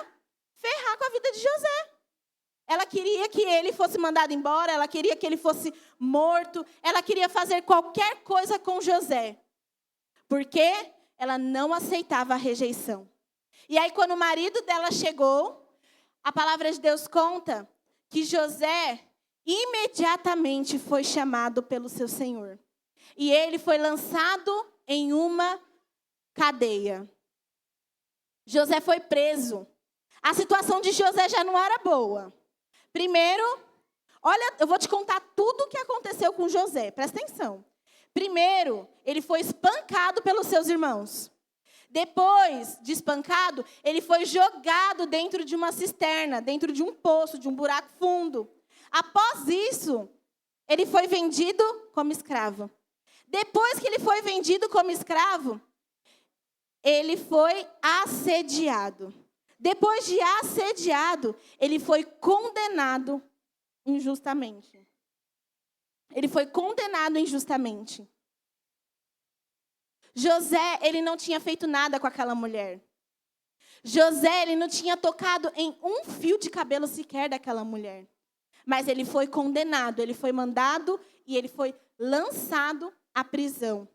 ferrar com a vida de José. Ela queria que ele fosse mandado embora, ela queria que ele fosse morto, ela queria fazer qualquer coisa com José. Porque ela não aceitava a rejeição. E aí quando o marido dela chegou, a palavra de Deus conta que José imediatamente foi chamado pelo seu senhor. E ele foi lançado em uma cadeia. José foi preso. A situação de José já não era boa. Primeiro, olha, eu vou te contar tudo o que aconteceu com José. Presta atenção. Primeiro, ele foi espancado pelos seus irmãos. Depois de espancado, ele foi jogado dentro de uma cisterna, dentro de um poço, de um buraco fundo. Após isso, ele foi vendido como escravo. Depois que ele foi vendido como escravo, ele foi assediado. Depois de assediado, ele foi condenado injustamente. Ele foi condenado injustamente. José, ele não tinha feito nada com aquela mulher. José, ele não tinha tocado em um fio de cabelo sequer daquela mulher. Mas ele foi condenado, ele foi mandado e ele foi lançado à prisão.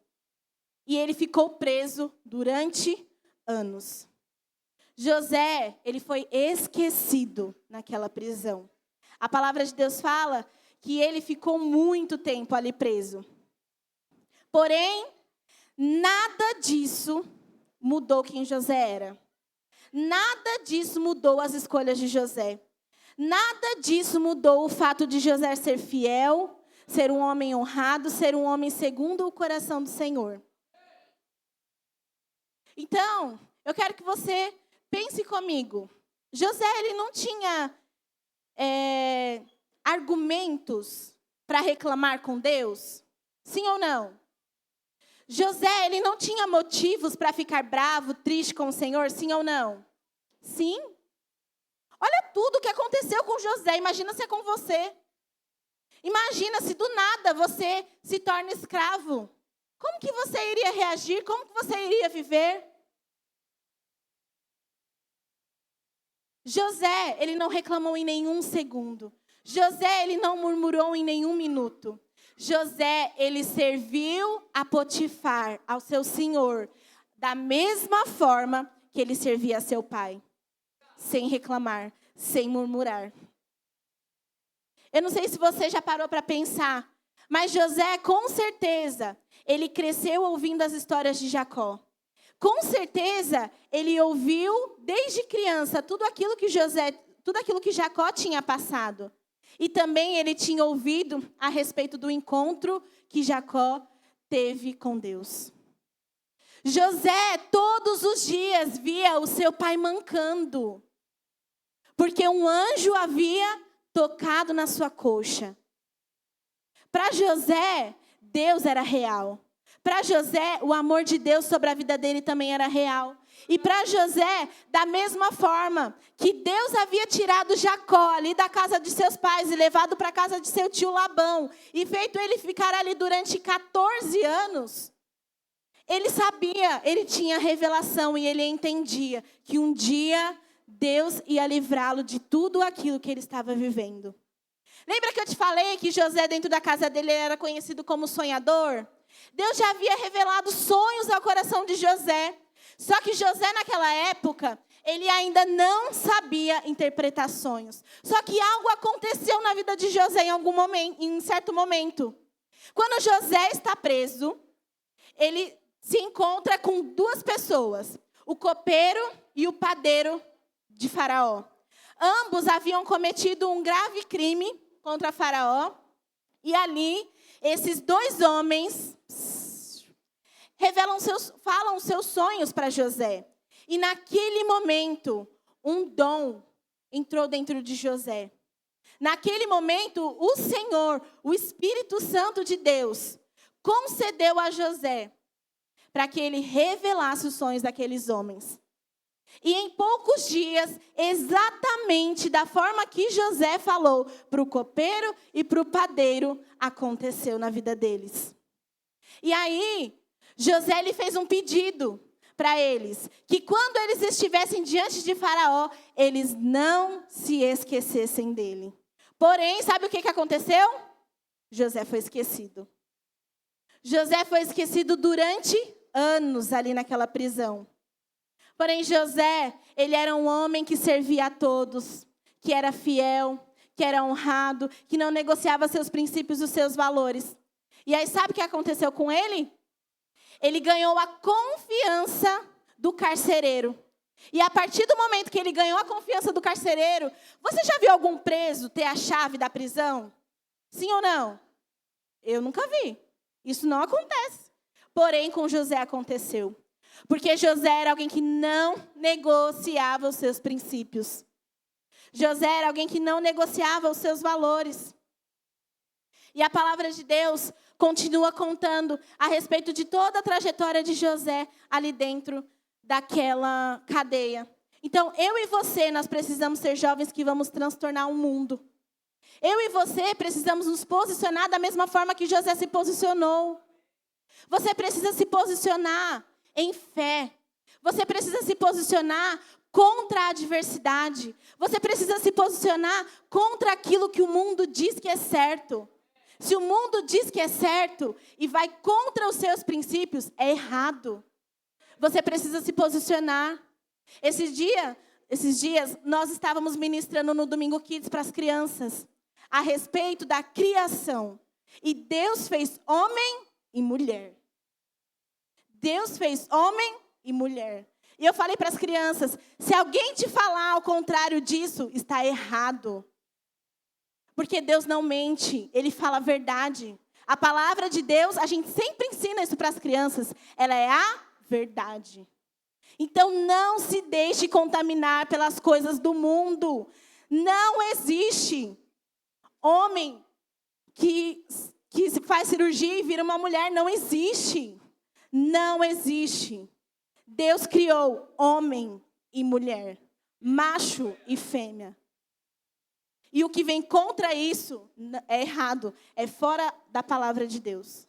E ele ficou preso durante anos. José, ele foi esquecido naquela prisão. A palavra de Deus fala que ele ficou muito tempo ali preso. Porém, nada disso mudou quem José era. Nada disso mudou as escolhas de José. Nada disso mudou o fato de José ser fiel, ser um homem honrado, ser um homem segundo o coração do Senhor. Então, eu quero que você pense comigo. José, ele não tinha argumentos para reclamar com Deus? Sim ou não? José, ele não tinha motivos para ficar bravo, triste com o Senhor? Sim ou não? Sim. Olha tudo o que aconteceu com José. Imagina se é com você. Imagina se do nada você se torna escravo. Como que você iria reagir? Como que você iria viver? José, ele não reclamou em nenhum segundo. José, ele não murmurou em nenhum minuto. José, ele serviu a Potifar, ao seu senhor, da mesma forma que ele servia a seu pai. Sem reclamar, sem murmurar. Eu não sei se você já parou para pensar, mas José, com certeza, ele cresceu ouvindo as histórias de Jacó. Com certeza, ele ouviu desde criança tudo aquilo que Jacó tinha passado. E também ele tinha ouvido a respeito do encontro que Jacó teve com Deus. José, todos os dias, via o seu pai mancando. Porque um anjo havia tocado na sua coxa. Para José, Deus era real. Para José, o amor de Deus sobre a vida dele também era real. E para José, da mesma forma que Deus havia tirado Jacó ali da casa de seus pais e levado para a casa de seu tio Labão e feito ele ficar ali durante 14 anos, ele sabia, ele tinha revelação e ele entendia que um dia Deus ia livrá-lo de tudo aquilo que ele estava vivendo. Lembra que eu te falei que José, dentro da casa dele, era conhecido como sonhador? Deus já havia revelado sonhos ao coração de José. Só que José, naquela época, ele ainda não sabia interpretar sonhos. Só que algo aconteceu na vida de José em um certo momento. Quando José está preso, ele se encontra com duas pessoas, o copeiro e o padeiro de Faraó. Ambos haviam cometido um grave crime contra Faraó. E ali, esses dois homens falam seus sonhos para José. E naquele momento, um dom entrou dentro de José. Naquele momento, o Senhor, o Espírito Santo de Deus, concedeu a José para que ele revelasse os sonhos daqueles homens. E em poucos dias, exatamente da forma que José falou para o copeiro e para o padeiro, aconteceu na vida deles. E aí, José ele fez um pedido para eles, que quando eles estivessem diante de Faraó, eles não se esquecessem dele. Porém, sabe o que aconteceu? José foi esquecido. José foi esquecido durante anos ali naquela prisão. Porém, José, ele era um homem que servia a todos, que era fiel, que era honrado, que não negociava seus princípios e os seus valores. E aí, sabe o que aconteceu com ele? Ele ganhou a confiança do carcereiro. E a partir do momento que ele ganhou a confiança do carcereiro, você já viu algum preso ter a chave da prisão? Sim ou não? Eu nunca vi. Isso não acontece. Porém, com José aconteceu. Porque José era alguém que não negociava os seus princípios. José era alguém que não negociava os seus valores. E a palavra de Deus continua contando a respeito de toda a trajetória de José ali dentro daquela cadeia. Então, eu e você, nós precisamos ser jovens que vamos transtornar o mundo. Eu e você precisamos nos posicionar da mesma forma que José se posicionou. Você precisa se posicionar em fé. Você precisa se posicionar contra a adversidade. Você precisa se posicionar contra aquilo que o mundo diz que é certo. Se o mundo diz que é certo e vai contra os seus princípios, é errado. Você precisa se posicionar. Esses dias, nós estávamos ministrando no Domingo Kids para as crianças a respeito da criação. E Deus fez homem e mulher. Deus fez homem e mulher. E eu falei para as crianças, se alguém te falar ao contrário disso, está errado. Porque Deus não mente, Ele fala a verdade. A palavra de Deus, a gente sempre ensina isso para as crianças, ela é a verdade. Então não se deixe contaminar pelas coisas do mundo. Não existe homem que faz cirurgia e vira uma mulher, não existe. Não existe. Deus criou homem e mulher, macho e fêmea. E o que vem contra isso é errado, é fora da palavra de Deus.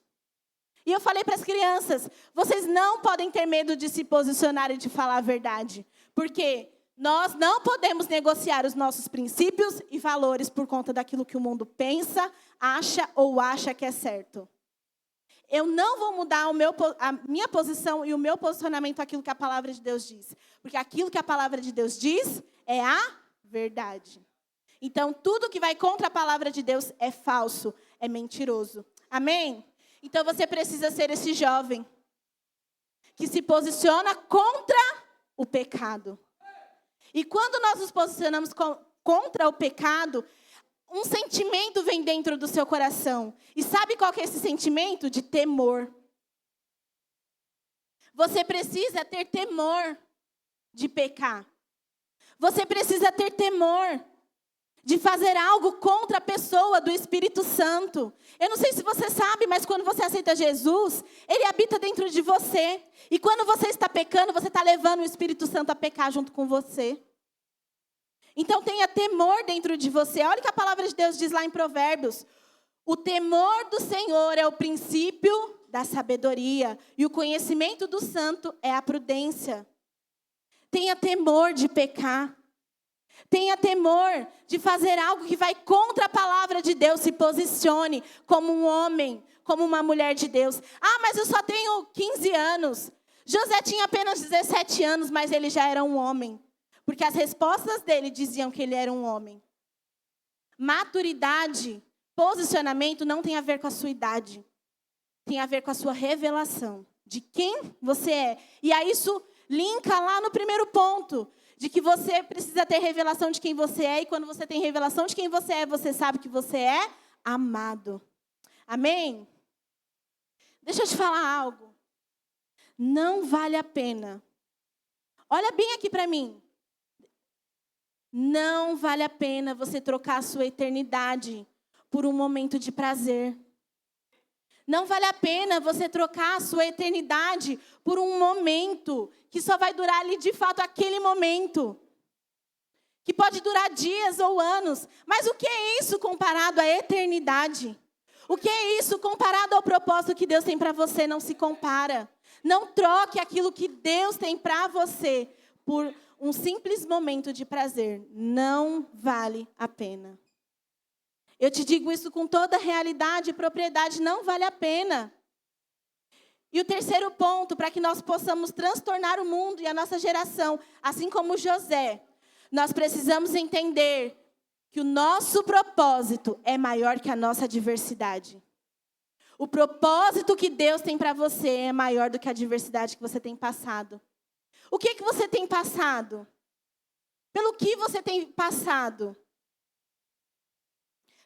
E eu falei para as crianças, vocês não podem ter medo de se posicionar e de falar a verdade. Porque nós não podemos negociar os nossos princípios e valores por conta daquilo que o mundo pensa, acha que é certo. Eu não vou mudar a minha posição e o meu posicionamento àquilo que a palavra de Deus diz. Porque aquilo que a palavra de Deus diz é a verdade. Então, tudo que vai contra a palavra de Deus é falso, é mentiroso. Amém? Então, você precisa ser esse jovem que se posiciona contra o pecado. E quando nós nos posicionamos contra o pecado, um sentimento vem dentro do seu coração. E sabe qual que é esse sentimento? De temor. Você precisa ter temor de pecar. Você precisa ter temor de fazer algo contra a pessoa do Espírito Santo. Eu não sei se você sabe, mas quando você aceita Jesus, Ele habita dentro de você. E quando você está pecando, você está levando o Espírito Santo a pecar junto com você. Então tenha temor dentro de você. Olha o que a palavra de Deus diz lá em Provérbios. O temor do Senhor é o princípio da sabedoria. E o conhecimento do santo é a prudência. Tenha temor de pecar. Tenha temor de fazer algo que vai contra a palavra de Deus. Se posicione como um homem, como uma mulher de Deus. Ah, mas eu só tenho 15 anos. José tinha apenas 17 anos, mas ele já era um homem. Porque as respostas dele diziam que ele era um homem. Maturidade, posicionamento não tem a ver com a sua idade. Tem a ver com a sua revelação de quem você é. E aí isso linka lá no primeiro ponto. De que você precisa ter revelação de quem você é. E quando você tem revelação de quem você é, você sabe que você é amado. Amém? Deixa eu te falar algo. Não vale a pena. Olha bem aqui para mim. Não vale a pena você trocar a sua eternidade por um momento de prazer. Não vale a pena você trocar a sua eternidade por um momento que só vai durar ali de fato aquele momento. Que pode durar dias ou anos. Mas o que é isso comparado à eternidade? O que é isso comparado ao propósito que Deus tem para você? Não se compara. Não troque aquilo que Deus tem para você por um simples momento de prazer. Não vale a pena. Eu te digo isso com toda realidade e propriedade, não vale a pena. E o terceiro ponto, para que nós possamos transtornar o mundo e a nossa geração, assim como José, nós precisamos entender que o nosso propósito é maior que a nossa adversidade. O propósito que Deus tem para você é maior do que a adversidade que você tem passado. O que você tem passado? Pelo que você tem passado?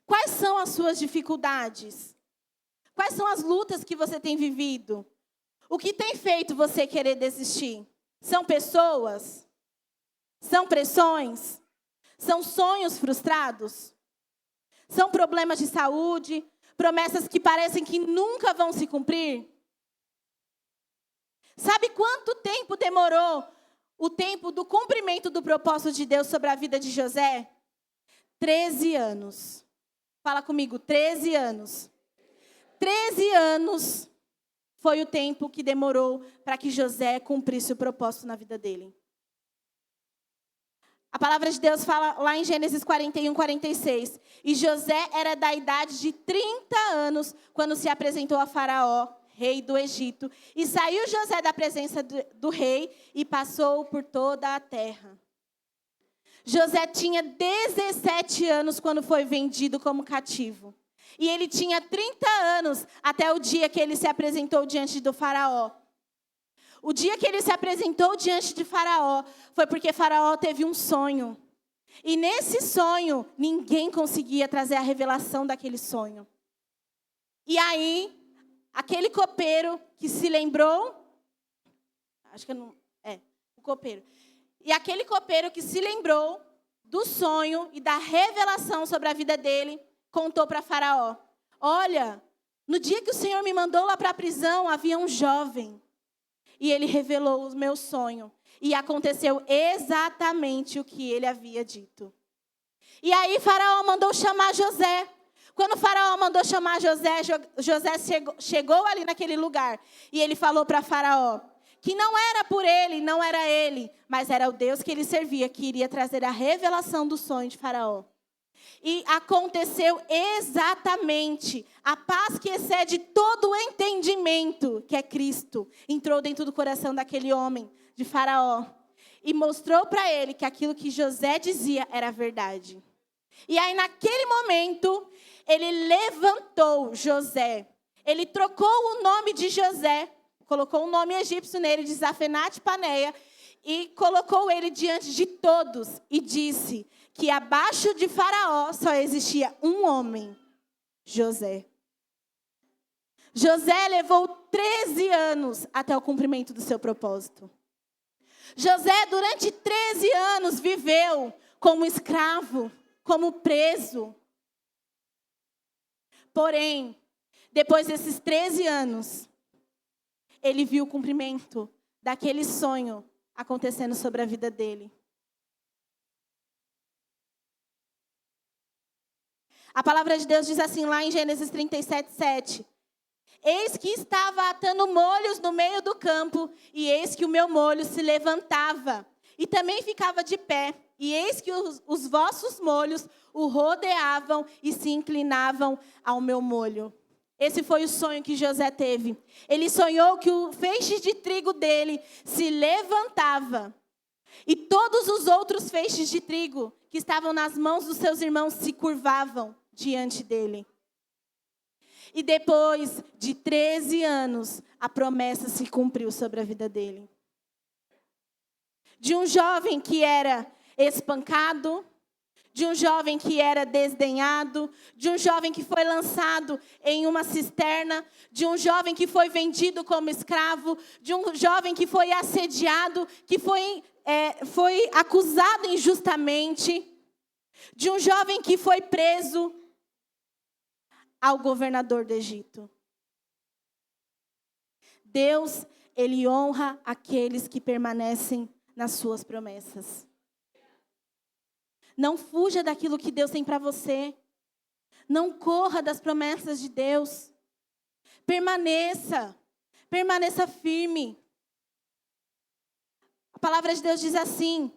Quais são as suas dificuldades? Quais são as lutas que você tem vivido? O que tem feito você querer desistir? São pessoas? São pressões? São sonhos frustrados? São problemas de saúde? Promessas que parecem que nunca vão se cumprir? Sabe quanto tempo demorou o tempo do cumprimento do propósito de Deus sobre a vida de José? 13 anos. Fala comigo, 13 anos. 13 anos foi o tempo que demorou para que José cumprisse o propósito na vida dele. A palavra de Deus fala lá em Gênesis 41, 46. E José era da idade de 30 anos quando se apresentou a Faraó, rei do Egito. E saiu José da presença do rei e passou por toda a terra. José tinha 17 anos quando foi vendido como cativo. E ele tinha 30 anos até o dia que ele se apresentou diante do Faraó. O dia que ele se apresentou diante de Faraó foi porque Faraó teve um sonho. E nesse sonho, ninguém conseguia trazer a revelação daquele sonho. E aí, aquele copeiro que se lembrou... Acho que não... o copeiro. E aquele copeiro que se lembrou do sonho e da revelação sobre a vida dele, contou para Faraó: olha, no dia que o Senhor me mandou lá para a prisão, havia um jovem. E ele revelou o meu sonho. E aconteceu exatamente o que ele havia dito. E aí Faraó mandou chamar José. Quando Faraó mandou chamar José, José chegou ali naquele lugar. E ele falou para Faraó que não era por ele, não era ele, mas era o Deus que ele servia, que iria trazer a revelação do sonho de Faraó. E aconteceu exatamente. A paz que excede todo o entendimento, que é Cristo, entrou dentro do coração daquele homem, de Faraó. E mostrou para ele que aquilo que José dizia era verdade. E aí, naquele momento, ele levantou José. Ele trocou o nome de José, colocou um nome egípcio nele, de Zafenate-Paneia, e colocou ele diante de todos e disse que abaixo de Faraó só existia um homem, José. José levou 13 anos até o cumprimento do seu propósito. José, durante 13 anos, viveu como escravo, como preso. Porém, depois desses 13 anos, ele viu o cumprimento daquele sonho acontecendo sobre a vida dele. A palavra de Deus diz assim lá em Gênesis 37, 7. Eis que estava atando molhos no meio do campo, e eis que o meu molho se levantava, e também ficava de pé. E eis que os vossos molhos o rodeavam e se inclinavam ao meu molho. Esse foi o sonho que José teve. Ele sonhou que o feixe de trigo dele se levantava. E todos os outros feixes de trigo que estavam nas mãos dos seus irmãos se curvavam diante dele. E depois de 13 anos, a promessa se cumpriu sobre a vida dele. De um jovem que era espancado, de um jovem que era desdenhado, de um jovem que foi lançado em uma cisterna, de um jovem que foi vendido como escravo, de um jovem que foi assediado, que foi acusado injustamente, de um jovem que foi preso, ao governador do Egito. Deus, Ele honra aqueles que permanecem nas suas promessas. Não fuja daquilo que Deus tem para você. Não corra das promessas de Deus. Permaneça firme. A palavra de Deus diz assim: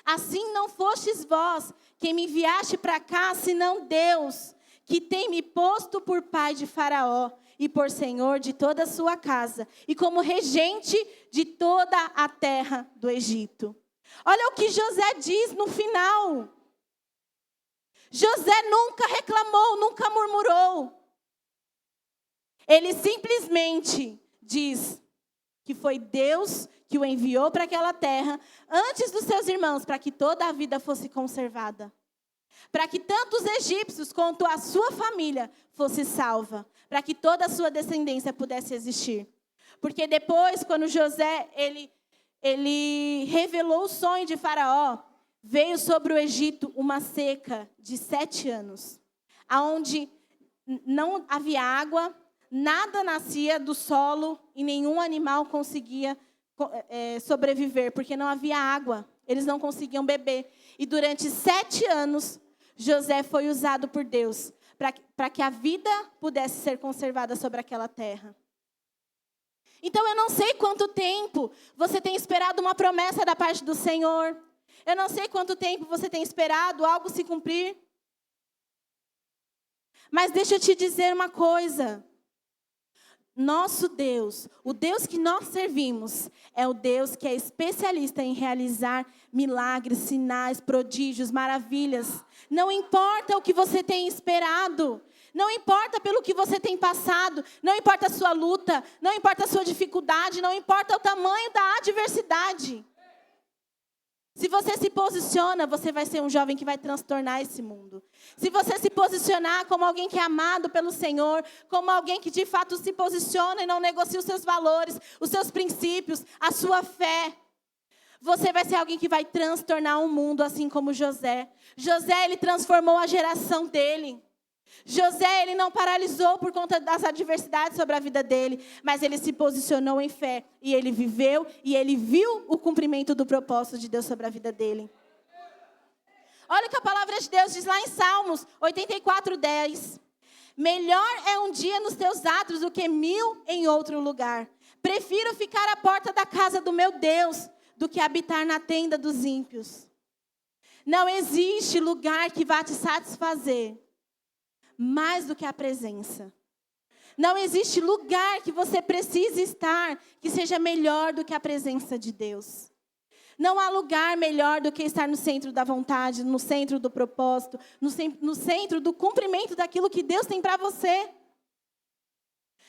assim não fostes vós quem me enviaste para cá, senão Deus, que tem me posto por pai de Faraó e por senhor de toda a sua casa, e como regente de toda a terra do Egito. Olha o que José diz no final. José nunca reclamou, nunca murmurou. Ele simplesmente diz que foi Deus que o enviou para aquela terra antes dos seus irmãos, para que toda a vida fosse conservada. Para que tanto os egípcios quanto a sua família fosse salva. Para que toda a sua descendência pudesse existir. Porque depois, quando José ele revelou o sonho de Faraó, veio sobre o Egito uma seca de 7 anos. Onde não havia água, nada nascia do solo e nenhum animal conseguia sobreviver, porque não havia água. Eles não conseguiam beber. E durante 7 anos, José foi usado por Deus para que a vida pudesse ser conservada sobre aquela terra. Então, eu não sei quanto tempo você tem esperado uma promessa da parte do Senhor. Eu não sei quanto tempo você tem esperado algo se cumprir. Mas deixa eu te dizer uma coisa. Nosso Deus, o Deus que nós servimos, é o Deus que é especialista em realizar milagres, sinais, prodígios, maravilhas. Não importa o que você tem esperado, não importa pelo que você tem passado, não importa a sua luta, não importa a sua dificuldade, não importa o tamanho da adversidade. Se você se posiciona, você vai ser um jovem que vai transtornar esse mundo. Se você se posicionar como alguém que é amado pelo Senhor, como alguém que de fato se posiciona e não negocia os seus valores, os seus princípios, a sua fé, você vai ser alguém que vai transtornar o mundo, assim como José. José, ele transformou a geração dele. José, ele não paralisou por conta das adversidades sobre a vida dele, mas ele se posicionou em fé, e ele viveu, e ele viu o cumprimento do propósito de Deus sobre a vida dele. Olha o que a palavra de Deus diz lá em Salmos 84:10. Melhor é um dia nos teus atos do que 1000 em outro lugar. Prefiro ficar à porta da casa do meu Deus do que habitar na tenda dos ímpios. Não existe lugar que vá te satisfazer mais do que a presença. Não existe lugar que você precise estar que seja melhor do que a presença de Deus. Não há lugar melhor do que estar no centro da vontade, no centro do propósito, no centro do cumprimento daquilo que Deus tem para você.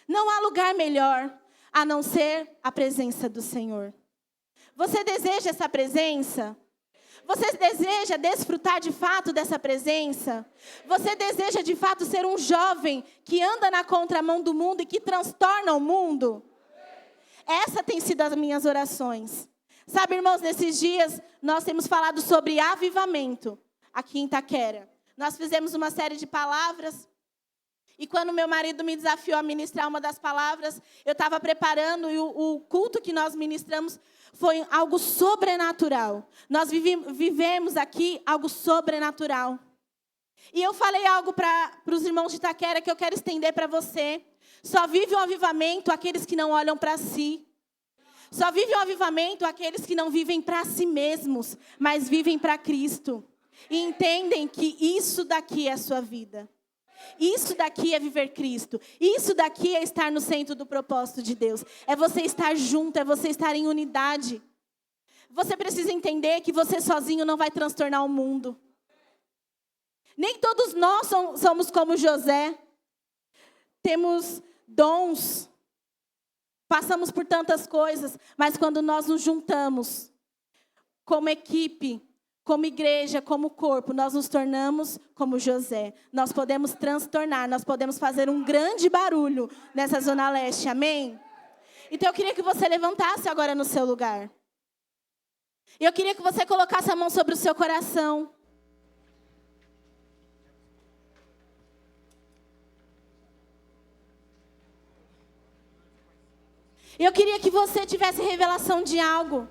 Não há lugar melhor a não ser a presença do Senhor. Você deseja essa presença? Você deseja desfrutar de fato dessa presença? Você deseja de fato ser um jovem que anda na contramão do mundo e que transtorna o mundo? Essa tem sido as minhas orações. Sabe, irmãos, nesses dias nós temos falado sobre avivamento aqui em Itaquera. Nós fizemos uma série de palavras. E quando meu marido me desafiou a ministrar uma das palavras, eu estava preparando e o culto que nós ministramos foi algo sobrenatural. Nós vivemos aqui algo sobrenatural. E eu falei algo para os irmãos de Itaquera que eu quero estender para você. Só vive um avivamento aqueles que não olham para si. Só vive um avivamento aqueles que não vivem para si mesmos, mas vivem para Cristo. E entendem que isso daqui é a sua vida. Isso daqui é viver Cristo. Isso daqui é estar no centro do propósito de Deus. É você estar junto, é você estar em unidade. Você precisa entender que você sozinho não vai transtornar o mundo. Nem todos nós somos como José. Temos dons. Passamos por tantas coisas. Mas quando nós nos juntamos como equipe, como igreja, como corpo, nós nos tornamos como José. Nós podemos transtornar, nós podemos fazer um grande barulho nessa Zona Leste, amém? Então eu queria que você levantasse agora no seu lugar. Eu queria que você colocasse a mão sobre o seu coração. Eu queria que você tivesse revelação de algo.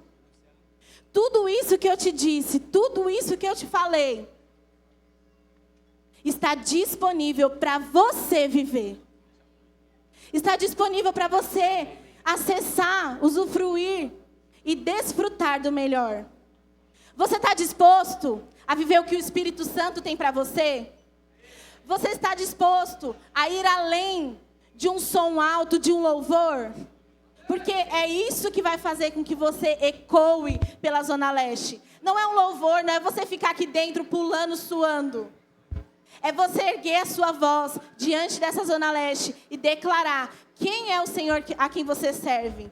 Tudo isso que eu te disse, tudo isso que eu te falei, está disponível para você viver. Está disponível para você acessar, usufruir e desfrutar do melhor. Você está disposto a viver o que o Espírito Santo tem para você? Você está disposto a ir além de um som alto, de um louvor? Porque é isso que vai fazer com que você ecoe pela Zona Leste. Não é um louvor, não é você ficar aqui dentro pulando, suando. É você erguer a sua voz diante dessa Zona Leste e declarar quem é o Senhor a quem você serve.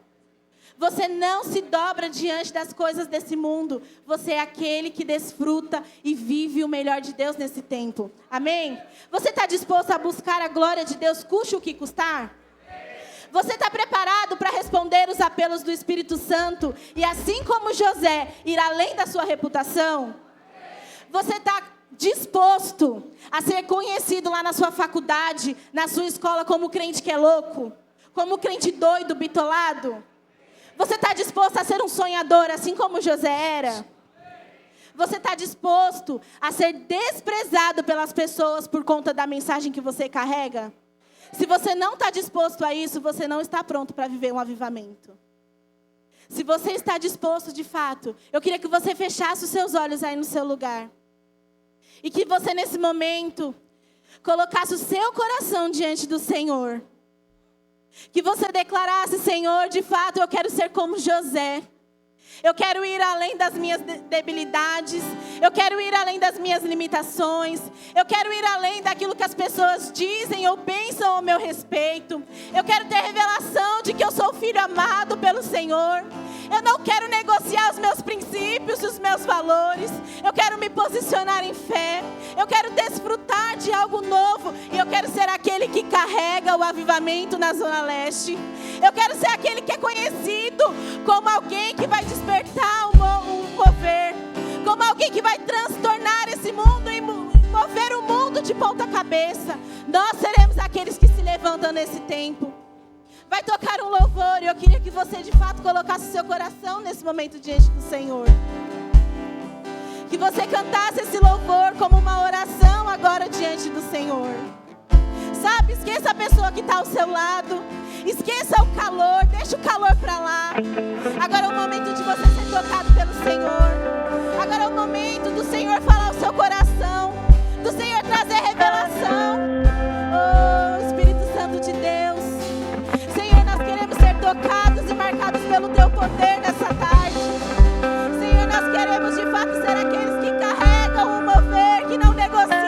Você não se dobra diante das coisas desse mundo. Você é aquele que desfruta e vive o melhor de Deus nesse tempo. Amém? Você está disposto a buscar a glória de Deus, custe o que custar? Você está preparado para responder os apelos do Espírito Santo e, assim como José, ir além da sua reputação? Você está disposto a ser conhecido lá na sua faculdade, na sua escola, como crente que é louco? Como crente doido, bitolado? Você está disposto a ser um sonhador, assim como José era? Você está disposto a ser desprezado pelas pessoas por conta da mensagem que você carrega? Se você não está disposto a isso, você não está pronto para viver um avivamento. Se você está disposto de fato, eu queria que você fechasse os seus olhos aí no seu lugar. E que você nesse momento colocasse o seu coração diante do Senhor. Que você declarasse: Senhor, de fato eu quero ser como José. Eu quero ir além das minhas debilidades. Eu quero ir além das minhas limitações. Eu quero ir além daquilo que as pessoas dizem ou pensam ao meu respeito. Eu quero ter revelação de que eu sou filho amado pelo Senhor. Eu não quero negociar os meus princípios, os meus valores. Eu quero me posicionar em fé. Eu quero desfrutar de algo novo. E eu quero ser aquele que carrega o avivamento na Zona Leste. Eu quero ser aquele que é conhecido como alguém que vai despertar um mover. Como alguém que vai transtornar esse mundo e mover o mundo de ponta cabeça. Nós seremos aqueles que se levantam nesse tempo. Vai tocar um louvor e eu queria que você de fato colocasse seu coração nesse momento diante do Senhor. Que você cantasse esse louvor como uma oração agora diante do Senhor. Sabe, esqueça a pessoa que está ao seu lado. Esqueça o calor, deixa o calor para lá. Agora é o momento de você ser tocado pelo Senhor. Agora é o momento do Senhor falar ao seu coração. Do Senhor trazer revelação. Oh, Espírito Santo de Deus. Senhor, nós queremos ser tocados e marcados pelo Teu poder nessa tarde. Senhor, nós queremos de fato ser aqueles que carregam o mover, que não negociam